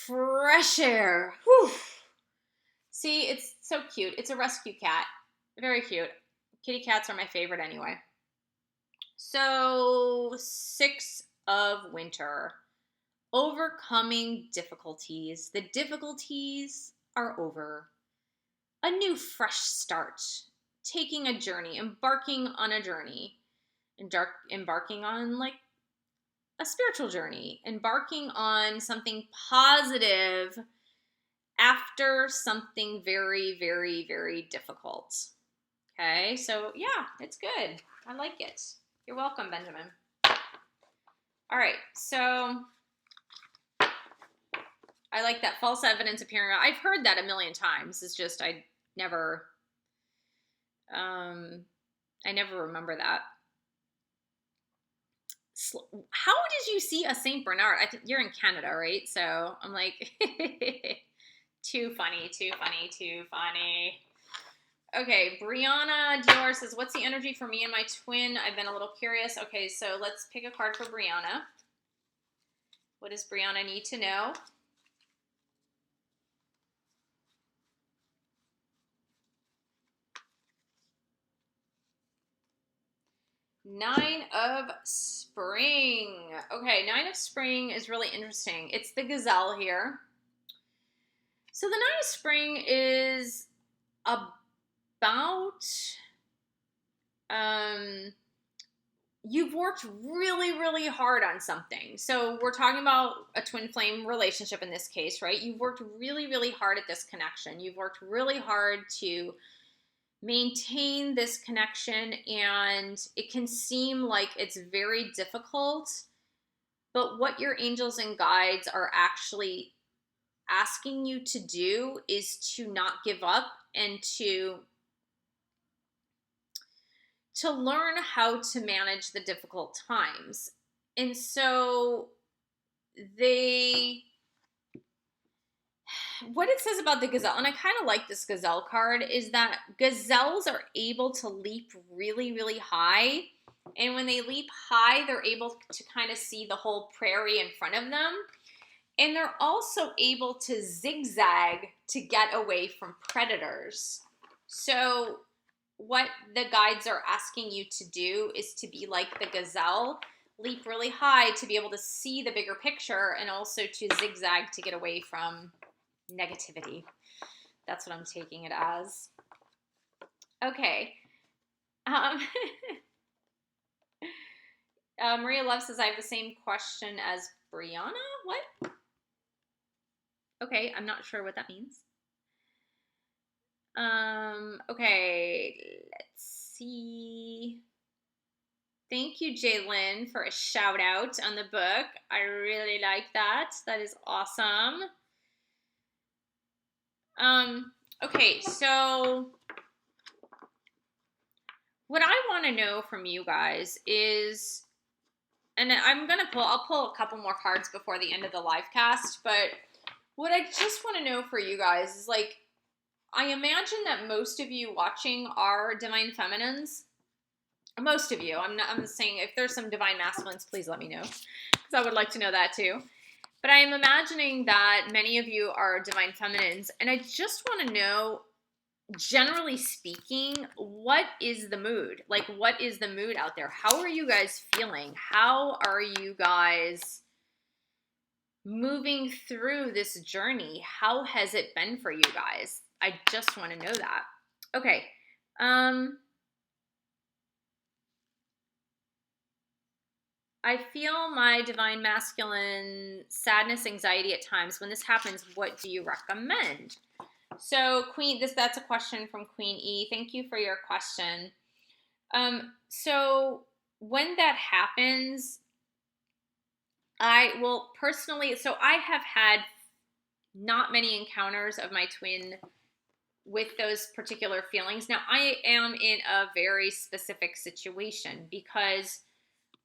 A: fresh air. Whew. See, it's so cute. It's a rescue cat. Very cute. Kitty cats are my favorite anyway. So, Six of Winter. Overcoming difficulties. The difficulties are over. A new fresh start. Taking a journey. Embarking on a journey. Embarking on like a spiritual journey. Embarking on something positive after something very, very, very difficult. Okay, so yeah, it's good. I like it. You're welcome, Benjamin. All right, so I like that false evidence appearing. I've heard that a million times. It's just I never remember that. How did you see a Saint Bernard? I think you're in Canada, right? So I'm like, too funny, too funny, too funny. Okay, Brianna Dior says, what's the energy for me and my twin? I've been a little curious. Okay, so let's pick a card for Brianna. What does Brianna need to know? Nine of Spring. Okay, Nine of Spring is really interesting. It's the gazelle here. So the Nine of Spring is about you've worked really, really hard on something. So we're talking about a twin flame relationship in this case, right? You've worked really, really hard at this connection. You've worked really hard to maintain this connection, and it can seem like it's very difficult, but what your angels and guides are actually asking you to do is to not give up and to learn how to manage the difficult times. And so what it says about the gazelle, and I kind of like this gazelle card, is that gazelles are able to leap really, really high. And when they leap high, they're able to kind of see the whole prairie in front of them. And they're also able to zigzag to get away from predators. So what the guides are asking you to do is to be like the gazelle, leap really high to be able to see the bigger picture, and also to zigzag to get away from negativity. That's what I'm taking it as. Okay. Maria Love says, I have the same question as Brianna. What? Okay, I'm not sure what that means. Okay, let's see. Thank you, Jalen, for a shout out on the book. I really like that. That is awesome. Okay, so what I want to know from you guys is, and I'll pull a couple more cards before the end of the live cast, but what I just want to know for you guys is, like, I imagine that most of you watching are divine feminines. Most of you. I'm saying if there's some divine masculines, please let me know, because I would like to know that too. But I am imagining that many of you are divine feminines, and I just want to know, generally speaking, what is the mood? Like, what is the mood out there? How are you guys feeling? How are you guys moving through this journey? How has it been for you guys? I just want to know that. Okay. I feel my divine masculine sadness, anxiety at times. When this happens, what do you recommend? So that's a question from Queen E. Thank you for your question. So when that happens, I have had not many encounters of my twin with those particular feelings. Now, I am in a very specific situation because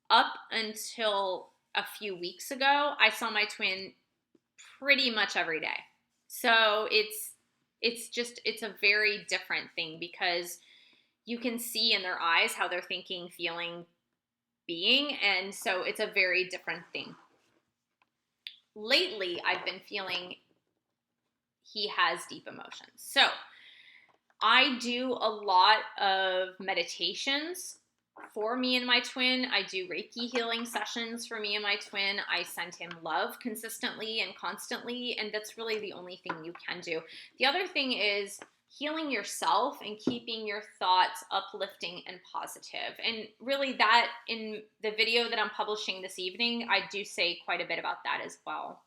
A: up until a few weeks ago, I saw my twin pretty much every day. So it's a very different thing because you can see in their eyes how they're thinking, feeling, being, and so it's a very different thing. Lately, I've been feeling he has deep emotions. So I do a lot of meditations for me and my twin. I do Reiki healing sessions for me and my twin. I send him love consistently and constantly, and that's really the only thing you can do. The other thing is healing yourself and keeping your thoughts uplifting and positive. And really that, in the video that I'm publishing this evening, I do say quite a bit about that as well.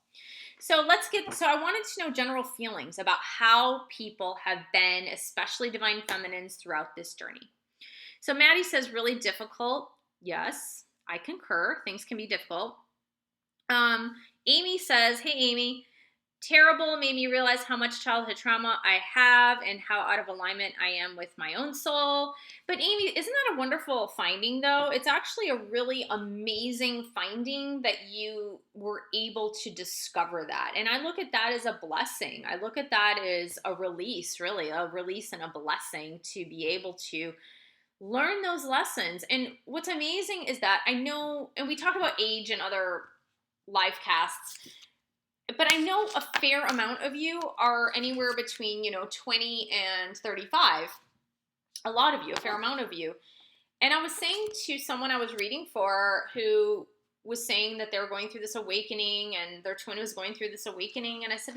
A: So I wanted to know general feelings about how people have been, especially divine feminines, throughout this journey. So Maddie says, really difficult. Yes, I concur. Things can be difficult. Amy says, hey, Amy, terrible, made me realize how much childhood trauma I have and how out of alignment I am with my own soul. But Amy, isn't that a wonderful finding, though? It's actually a really amazing finding that you were able to discover that. And I look at that as a blessing. I look at that as a release, really, a release and a blessing to be able to learn those lessons. And what's amazing is that I know, and we talk about age in other live casts, but I know a fair amount of you are anywhere between, 20 and 35. A lot of you, a fair amount of you. And I was saying to someone I was reading for who was saying that they were going through this awakening and their twin was going through this awakening. And I said,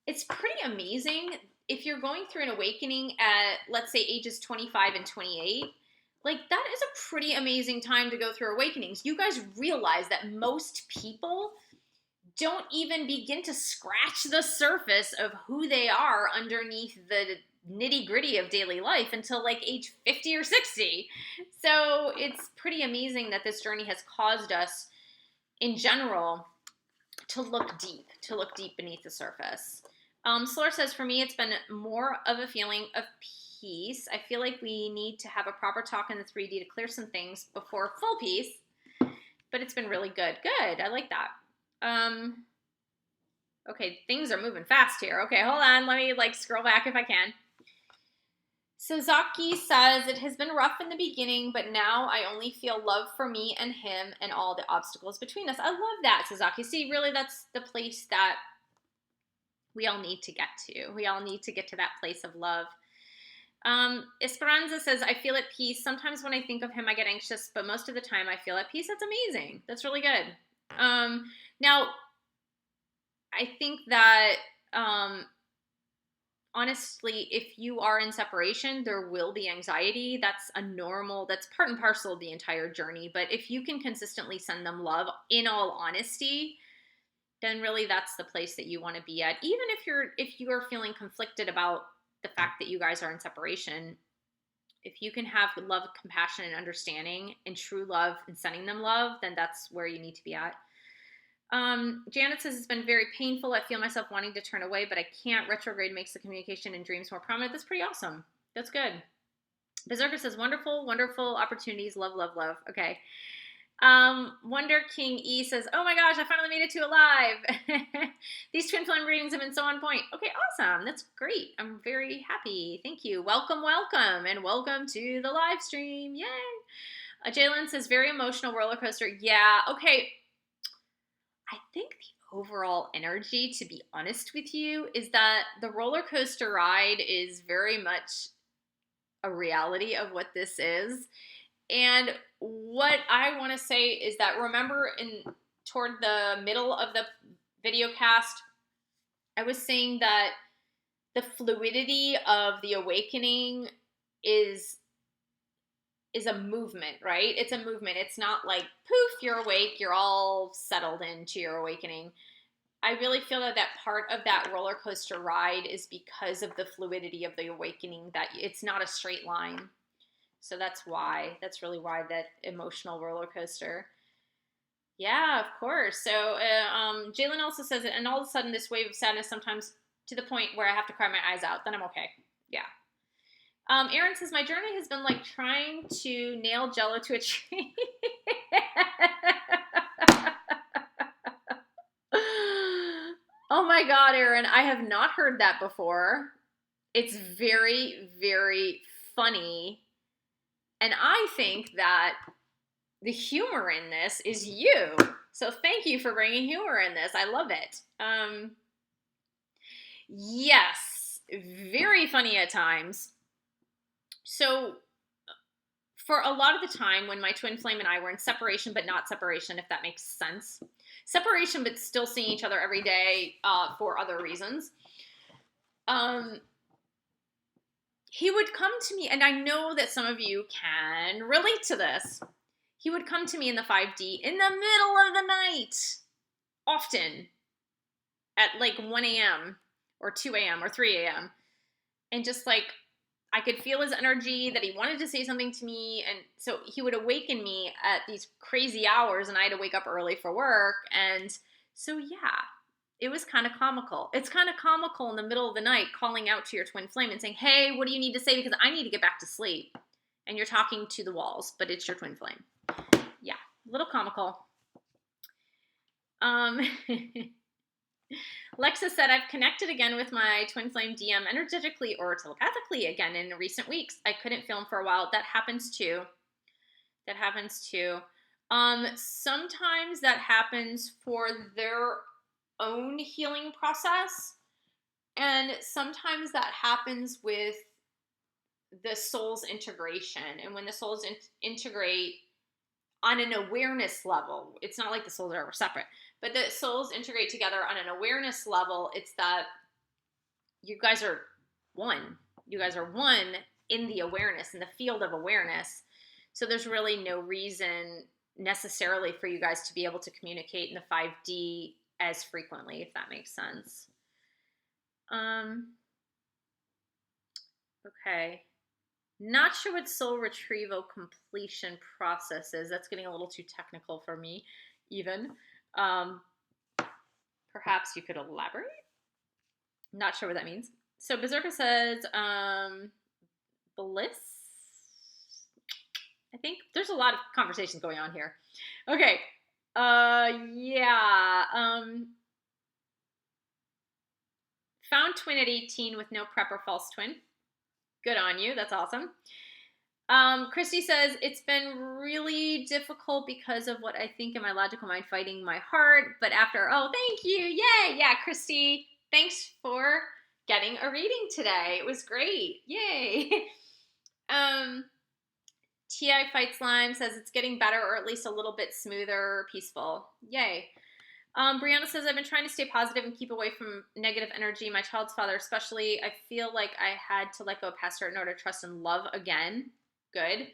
A: it's pretty amazing if you're going through an awakening at, let's say, ages 25 and 28. Like, that is a pretty amazing time to go through awakenings. You guys realize that most people don't even begin to scratch the surface of who they are underneath the nitty gritty of daily life until like age 50 or 60. So it's pretty amazing that this journey has caused us in general to look deep beneath the surface. Solar says, for me, it's been more of a feeling of peace. I feel like we need to have a proper talk in the 3D to clear some things before full peace, but it's been really good. Good. I like that. Okay, things are moving fast here. Okay, hold on. Let me scroll back if I can. So Zaki says, it has been rough in the beginning, but now I only feel love for me and him and all the obstacles between us. I love that, Suzaki. See, really, that's the place that we all need to get to. We all need to get to that place of love. Esperanza says, I feel at peace. Sometimes when I think of him, I get anxious, but most of the time I feel at peace. That's amazing. That's really good. Now, I think that, honestly, if you are in separation, there will be anxiety. That's part and parcel of the entire journey. But if you can consistently send them love, in all honesty, then really that's the place that you want to be at. Even if you are feeling conflicted about the fact that you guys are in separation, if you can have love, compassion, and understanding and true love and sending them love, then that's where you need to be at. Janet says, it's been very painful. I feel myself wanting to turn away, but I can't. Retrograde makes the communication and dreams more prominent. That's pretty awesome. That's good. Berserker says, wonderful, wonderful opportunities. Love, love, love. Okay. Wonder King E says, oh my gosh, I finally made it to alive. These twin flame readings have been so on point. Okay, awesome. That's great. I'm very happy. Thank you. Welcome, welcome, and welcome to the live stream. Yay. Jalen says, very emotional roller coaster. Yeah, okay. I think the overall energy, to be honest with you, is that the roller coaster ride is very much a reality of what this is. And what I want to say is that, remember, toward the middle of the video cast, I was saying that the fluidity of the awakening is a movement, right? It's a movement. It's not like, poof, you're awake, you're all settled into your awakening. I really feel that part of that roller coaster ride is because of the fluidity of the awakening, that it's not a straight line. So that's really why that emotional roller coaster. Yeah, of course. So Jalen also says, and all of a sudden this wave of sadness sometimes to the point where I have to cry my eyes out, then I'm okay. Yeah. Aaron says, my journey has been like trying to nail Jello to a tree. Oh my God, Aaron, I have not heard that before. It's very, very funny. And I think that the humor in this is you. So thank you for bringing humor in this. I love it. Yes, very funny at times. So for a lot of the time when my twin flame and I were in separation, but not separation, if that makes sense. Separation, but still seeing each other every day for other reasons. He would come to me, and I know that some of you can relate to this. He would come to me in the 5D in the middle of the night, often at like 1 a.m. or 2 a.m. or 3 a.m. And just like, I could feel his energy that he wanted to say something to me. And so he would awaken me at these crazy hours, and I had to wake up early for work. And so, yeah, it was kind of comical. It's kind of comical in the middle of the night calling out to your twin flame and saying, hey, what do you need to say? Because I need to get back to sleep. And you're talking to the walls, but it's your twin flame. Yeah, a little comical. Lexa said, I've connected again with my twin flame DM energetically or telepathically again in recent weeks. I couldn't feel him for a while. That happens too. Sometimes that happens for their own healing process. And sometimes that happens with the soul's integration. And when the souls integrate on an awareness level, it's not like the souls are ever separate, but the souls integrate together on an awareness level. It's that you guys are one. You guys are one in the awareness, in the field of awareness. So there's really no reason necessarily for you guys to be able to communicate in the 5D as frequently, if that makes sense. Okay. Not sure what soul retrieval completion process is. That's getting a little too technical for me, even. Perhaps you could elaborate? Not sure what that means. So Berserker says, bliss? I think there's a lot of conversations going on here. Okay. Yeah. Found twin at 18 with no prep or false twin. Good on you. That's awesome. Christy says, it's been really difficult because of what I think in my logical mind fighting my heart. But after, oh, thank you. Yay. Yeah, Christy, thanks for getting a reading today. It was great. Yay. TI Fight Slime says it's getting better, or at least a little bit smoother, peaceful. Yay. Brianna says, I've been trying to stay positive and keep away from negative energy. My child's father especially, I feel like I had to let go of past hurt in order to trust and love again. Good.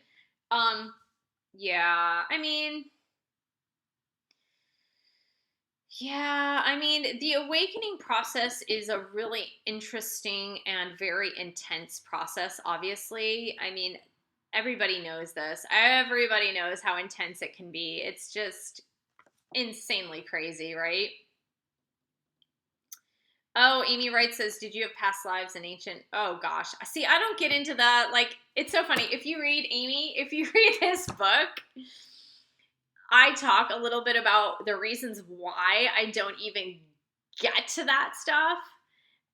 A: Yeah, I mean, the awakening process is a really interesting and very intense process, obviously. I mean, everybody knows this. Everybody knows how intense it can be. It's just insanely crazy, right? Oh, Amy Wright says, did you have past lives in ancient? Oh, gosh. See, I don't get into that. Like, it's so funny. If you read this book, I talk a little bit about the reasons why I don't even get to that stuff.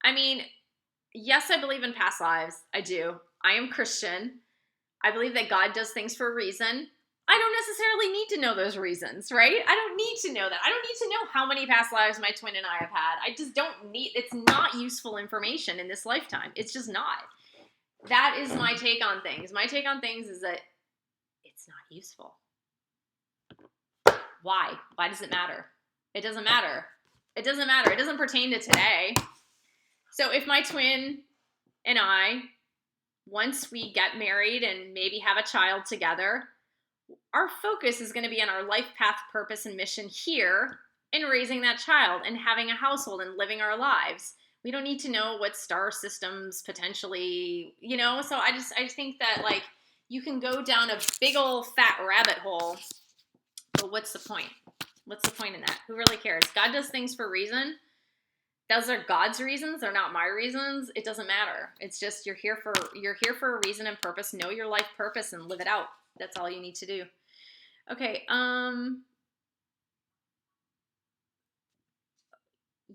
A: I mean, yes, I believe in past lives. I do. I am Christian. I believe that God does things for a reason. I don't necessarily need to know those reasons, right? I don't need to know that. I don't need to know how many past lives my twin and I have had. I just don't need, it's not useful information in this lifetime. It's just not. That is my take on things. My take on things is that it's not useful. Why? Why does it matter? It doesn't matter. It doesn't matter. It doesn't pertain to today. So if my twin and I, once we get married and maybe have a child together, our focus is going to be on our life path, purpose, and mission here in raising that child and having a household and living our lives. We don't need to know what star systems potentially, so I just think that, like, you can go down a big old fat rabbit hole, but what's the point? What's the point in that? Who really cares? God does things for a reason. Those are God's reasons. They're not my reasons. It doesn't matter. It's just you're here for a reason and purpose. Know your life purpose and live it out. That's all you need to do. Okay.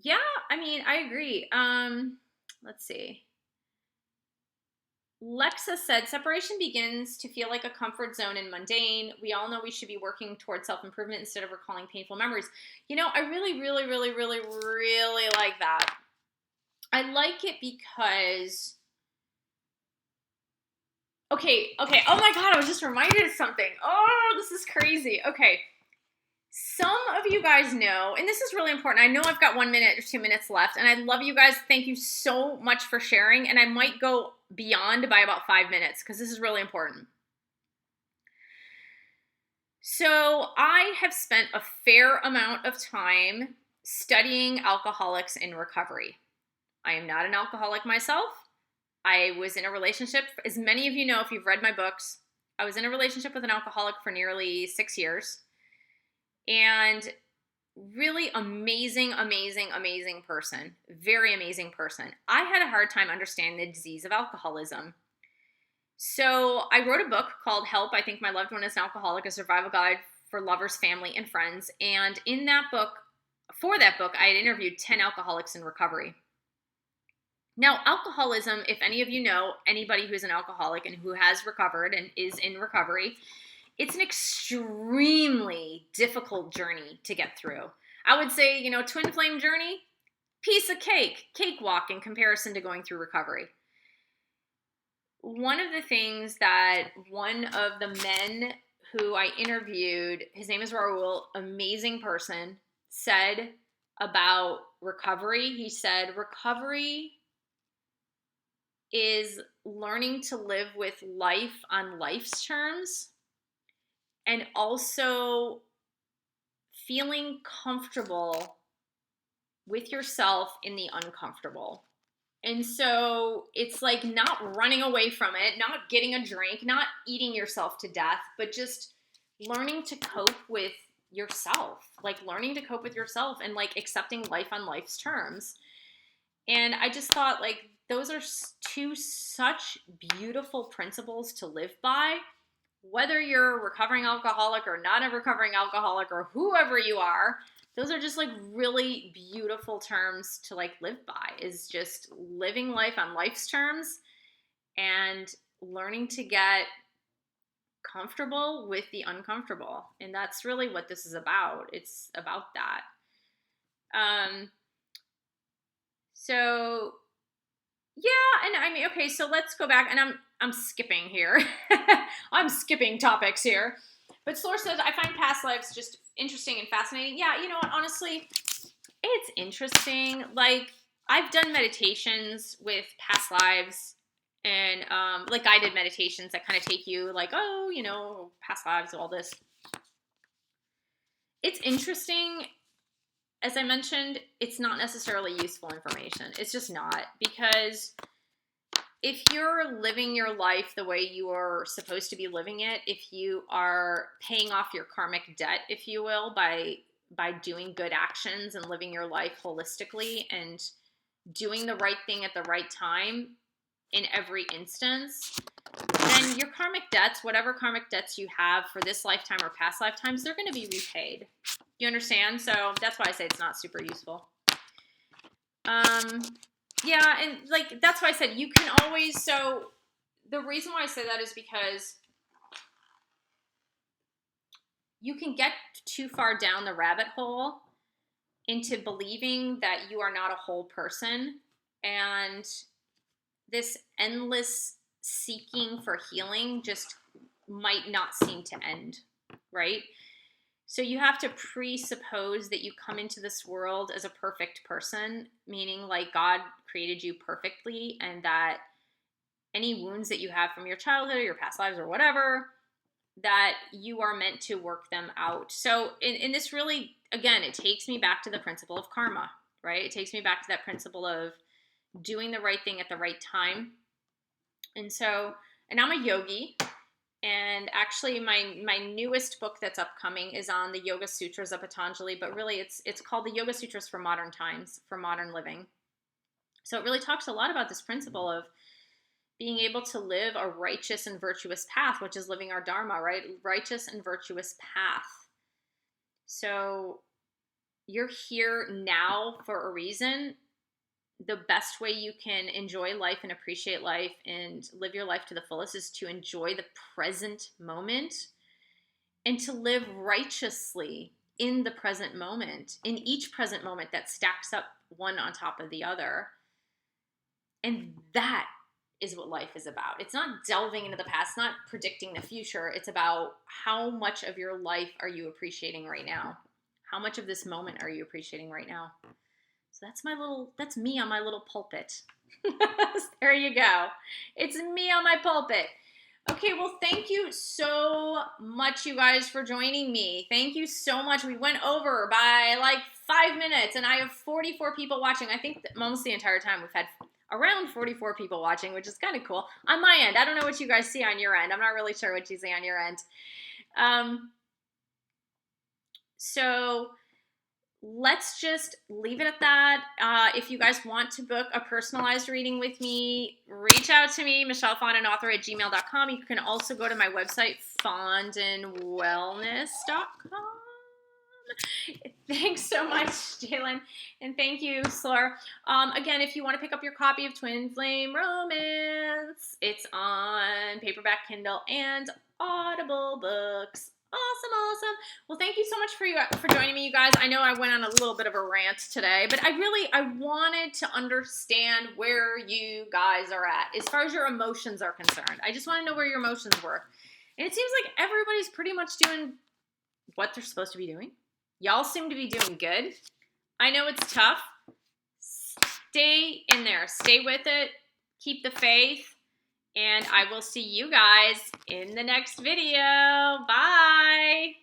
A: Yeah, I mean, I agree. Let's see. Lexa said, separation begins to feel like a comfort zone and mundane. We all know we should be working towards self-improvement instead of recalling painful memories. You know, I really, really, really, really, really like that. I like it because, okay. Oh my God, I was just reminded of something. Oh, this is crazy. Okay. Some of you guys know, and this is really important. I know I've got 1 minute or 2 minutes left, and I love you guys. Thank you so much for sharing. And I might go beyond by about 5 minutes because this is really important. So I have spent a fair amount of time studying alcoholics in recovery. I am not an alcoholic myself. I was in a relationship, as many of you know if you've read my books, I was in a relationship with an alcoholic for nearly 6 years. And really amazing person. Very amazing person. I had a hard time understanding the disease of alcoholism. So I wrote a book called Help, I Think My Loved One is an Alcoholic, a survival guide for lovers, family, and friends. And in that book, for that book, I had interviewed 10 alcoholics in recovery. Now, alcoholism, if any of you know anybody who's an alcoholic and who has recovered and is in recovery, it's an extremely difficult journey to get through. I would say, twin flame journey, piece of cake, cakewalk in comparison to going through recovery. One of the things that one of the men who I interviewed, his name is Raul, amazing person, said about recovery. He said, recovery is learning to live with life on life's terms, and also feeling comfortable with yourself in the uncomfortable. And so it's like not running away from it, not getting a drink, not eating yourself to death, but just learning to cope with yourself, like learning to cope with yourself and like accepting life on life's terms. And I just thought like those are two such beautiful principles to live by. Whether you're a recovering alcoholic or not a recovering alcoholic or whoever you are, those are just like really beautiful terms to like live by, is just living life on life's terms and learning to get comfortable with the uncomfortable. And that's really what this is about. It's about that. So yeah, and I mean, okay, so let's go back, and I'm skipping here. I'm skipping topics here. But Source says, I find past lives just interesting and fascinating. Yeah, you know what, honestly, it's interesting. Like, I've done meditations with past lives and like guided meditations that kind of take you like, oh, past lives, all this. It's interesting. As I mentioned, it's not necessarily useful information. It's just not, because if you're living your life the way you are supposed to be living it, if you are paying off your karmic debt, if you will, by doing good actions and living your life holistically and doing the right thing at the right time in every instance, then your karmic debts, whatever karmic debts you have for this lifetime or past lifetimes, they're going to be repaid. You understand? So that's why I say it's not super useful. Yeah, and like that's why I said you can always, so the reason why I say that is because you can get too far down the rabbit hole into believing that you are not a whole person, and this endless seeking for healing just might not seem to end, right? So you have to presuppose that you come into this world as a perfect person, meaning like God created you perfectly, and that any wounds that you have from your childhood or your past lives or whatever, that you are meant to work them out. So in this really, again, it takes me back to the principle of karma, right? It takes me back to that principle of doing the right thing at the right time. And so, and I'm a yogi. And actually, my newest book that's upcoming is on the Yoga Sutras of Patanjali, but really it's called the Yoga Sutras for Modern Times, for Modern Living. So it really talks a lot about this principle of being able to live a righteous and virtuous path, which is living our Dharma, right? Righteous and virtuous path. So you're here now for a reason. The best way you can enjoy life and appreciate life and live your life to the fullest is to enjoy the present moment and to live righteously in the present moment, in each present moment that stacks up one on top of the other. And that is what life is about. It's not delving into the past, not predicting the future. It's about how much of your life are you appreciating right now? How much of this moment are you appreciating right now? So that's me on my little pulpit. There you go. It's me on my pulpit. Okay, well, thank you so much, you guys, for joining me. Thank you so much. We went over by like 5 minutes, and I have 44 people watching. I think that almost the entire time we've had around 44 people watching, which is kind of cool. On my end, I don't know what you guys see on your end. I'm not really sure what you see on your end. So let's just leave it at that. If you guys want to book a personalized reading with me, reach out to me, michellefondinauthor@gmail.com. You can also go to my website, fondinwellness.com. Thanks so much, Jalen. And thank you, Slur. Again, if you want to pick up your copy of Twin Flame Romance, it's on paperback, Kindle, and Audible books. Awesome. Well, thank you so much for joining me, you guys. I know I went on a little bit of a rant today, but I wanted to understand where you guys are at as far as your emotions are concerned. I just want to know where your emotions were. And it seems like everybody's pretty much doing what they're supposed to be doing. Y'all seem to be doing good. I know it's tough. Stay in there. Stay with it. Keep the faith. And I will see you guys in the next video. Bye.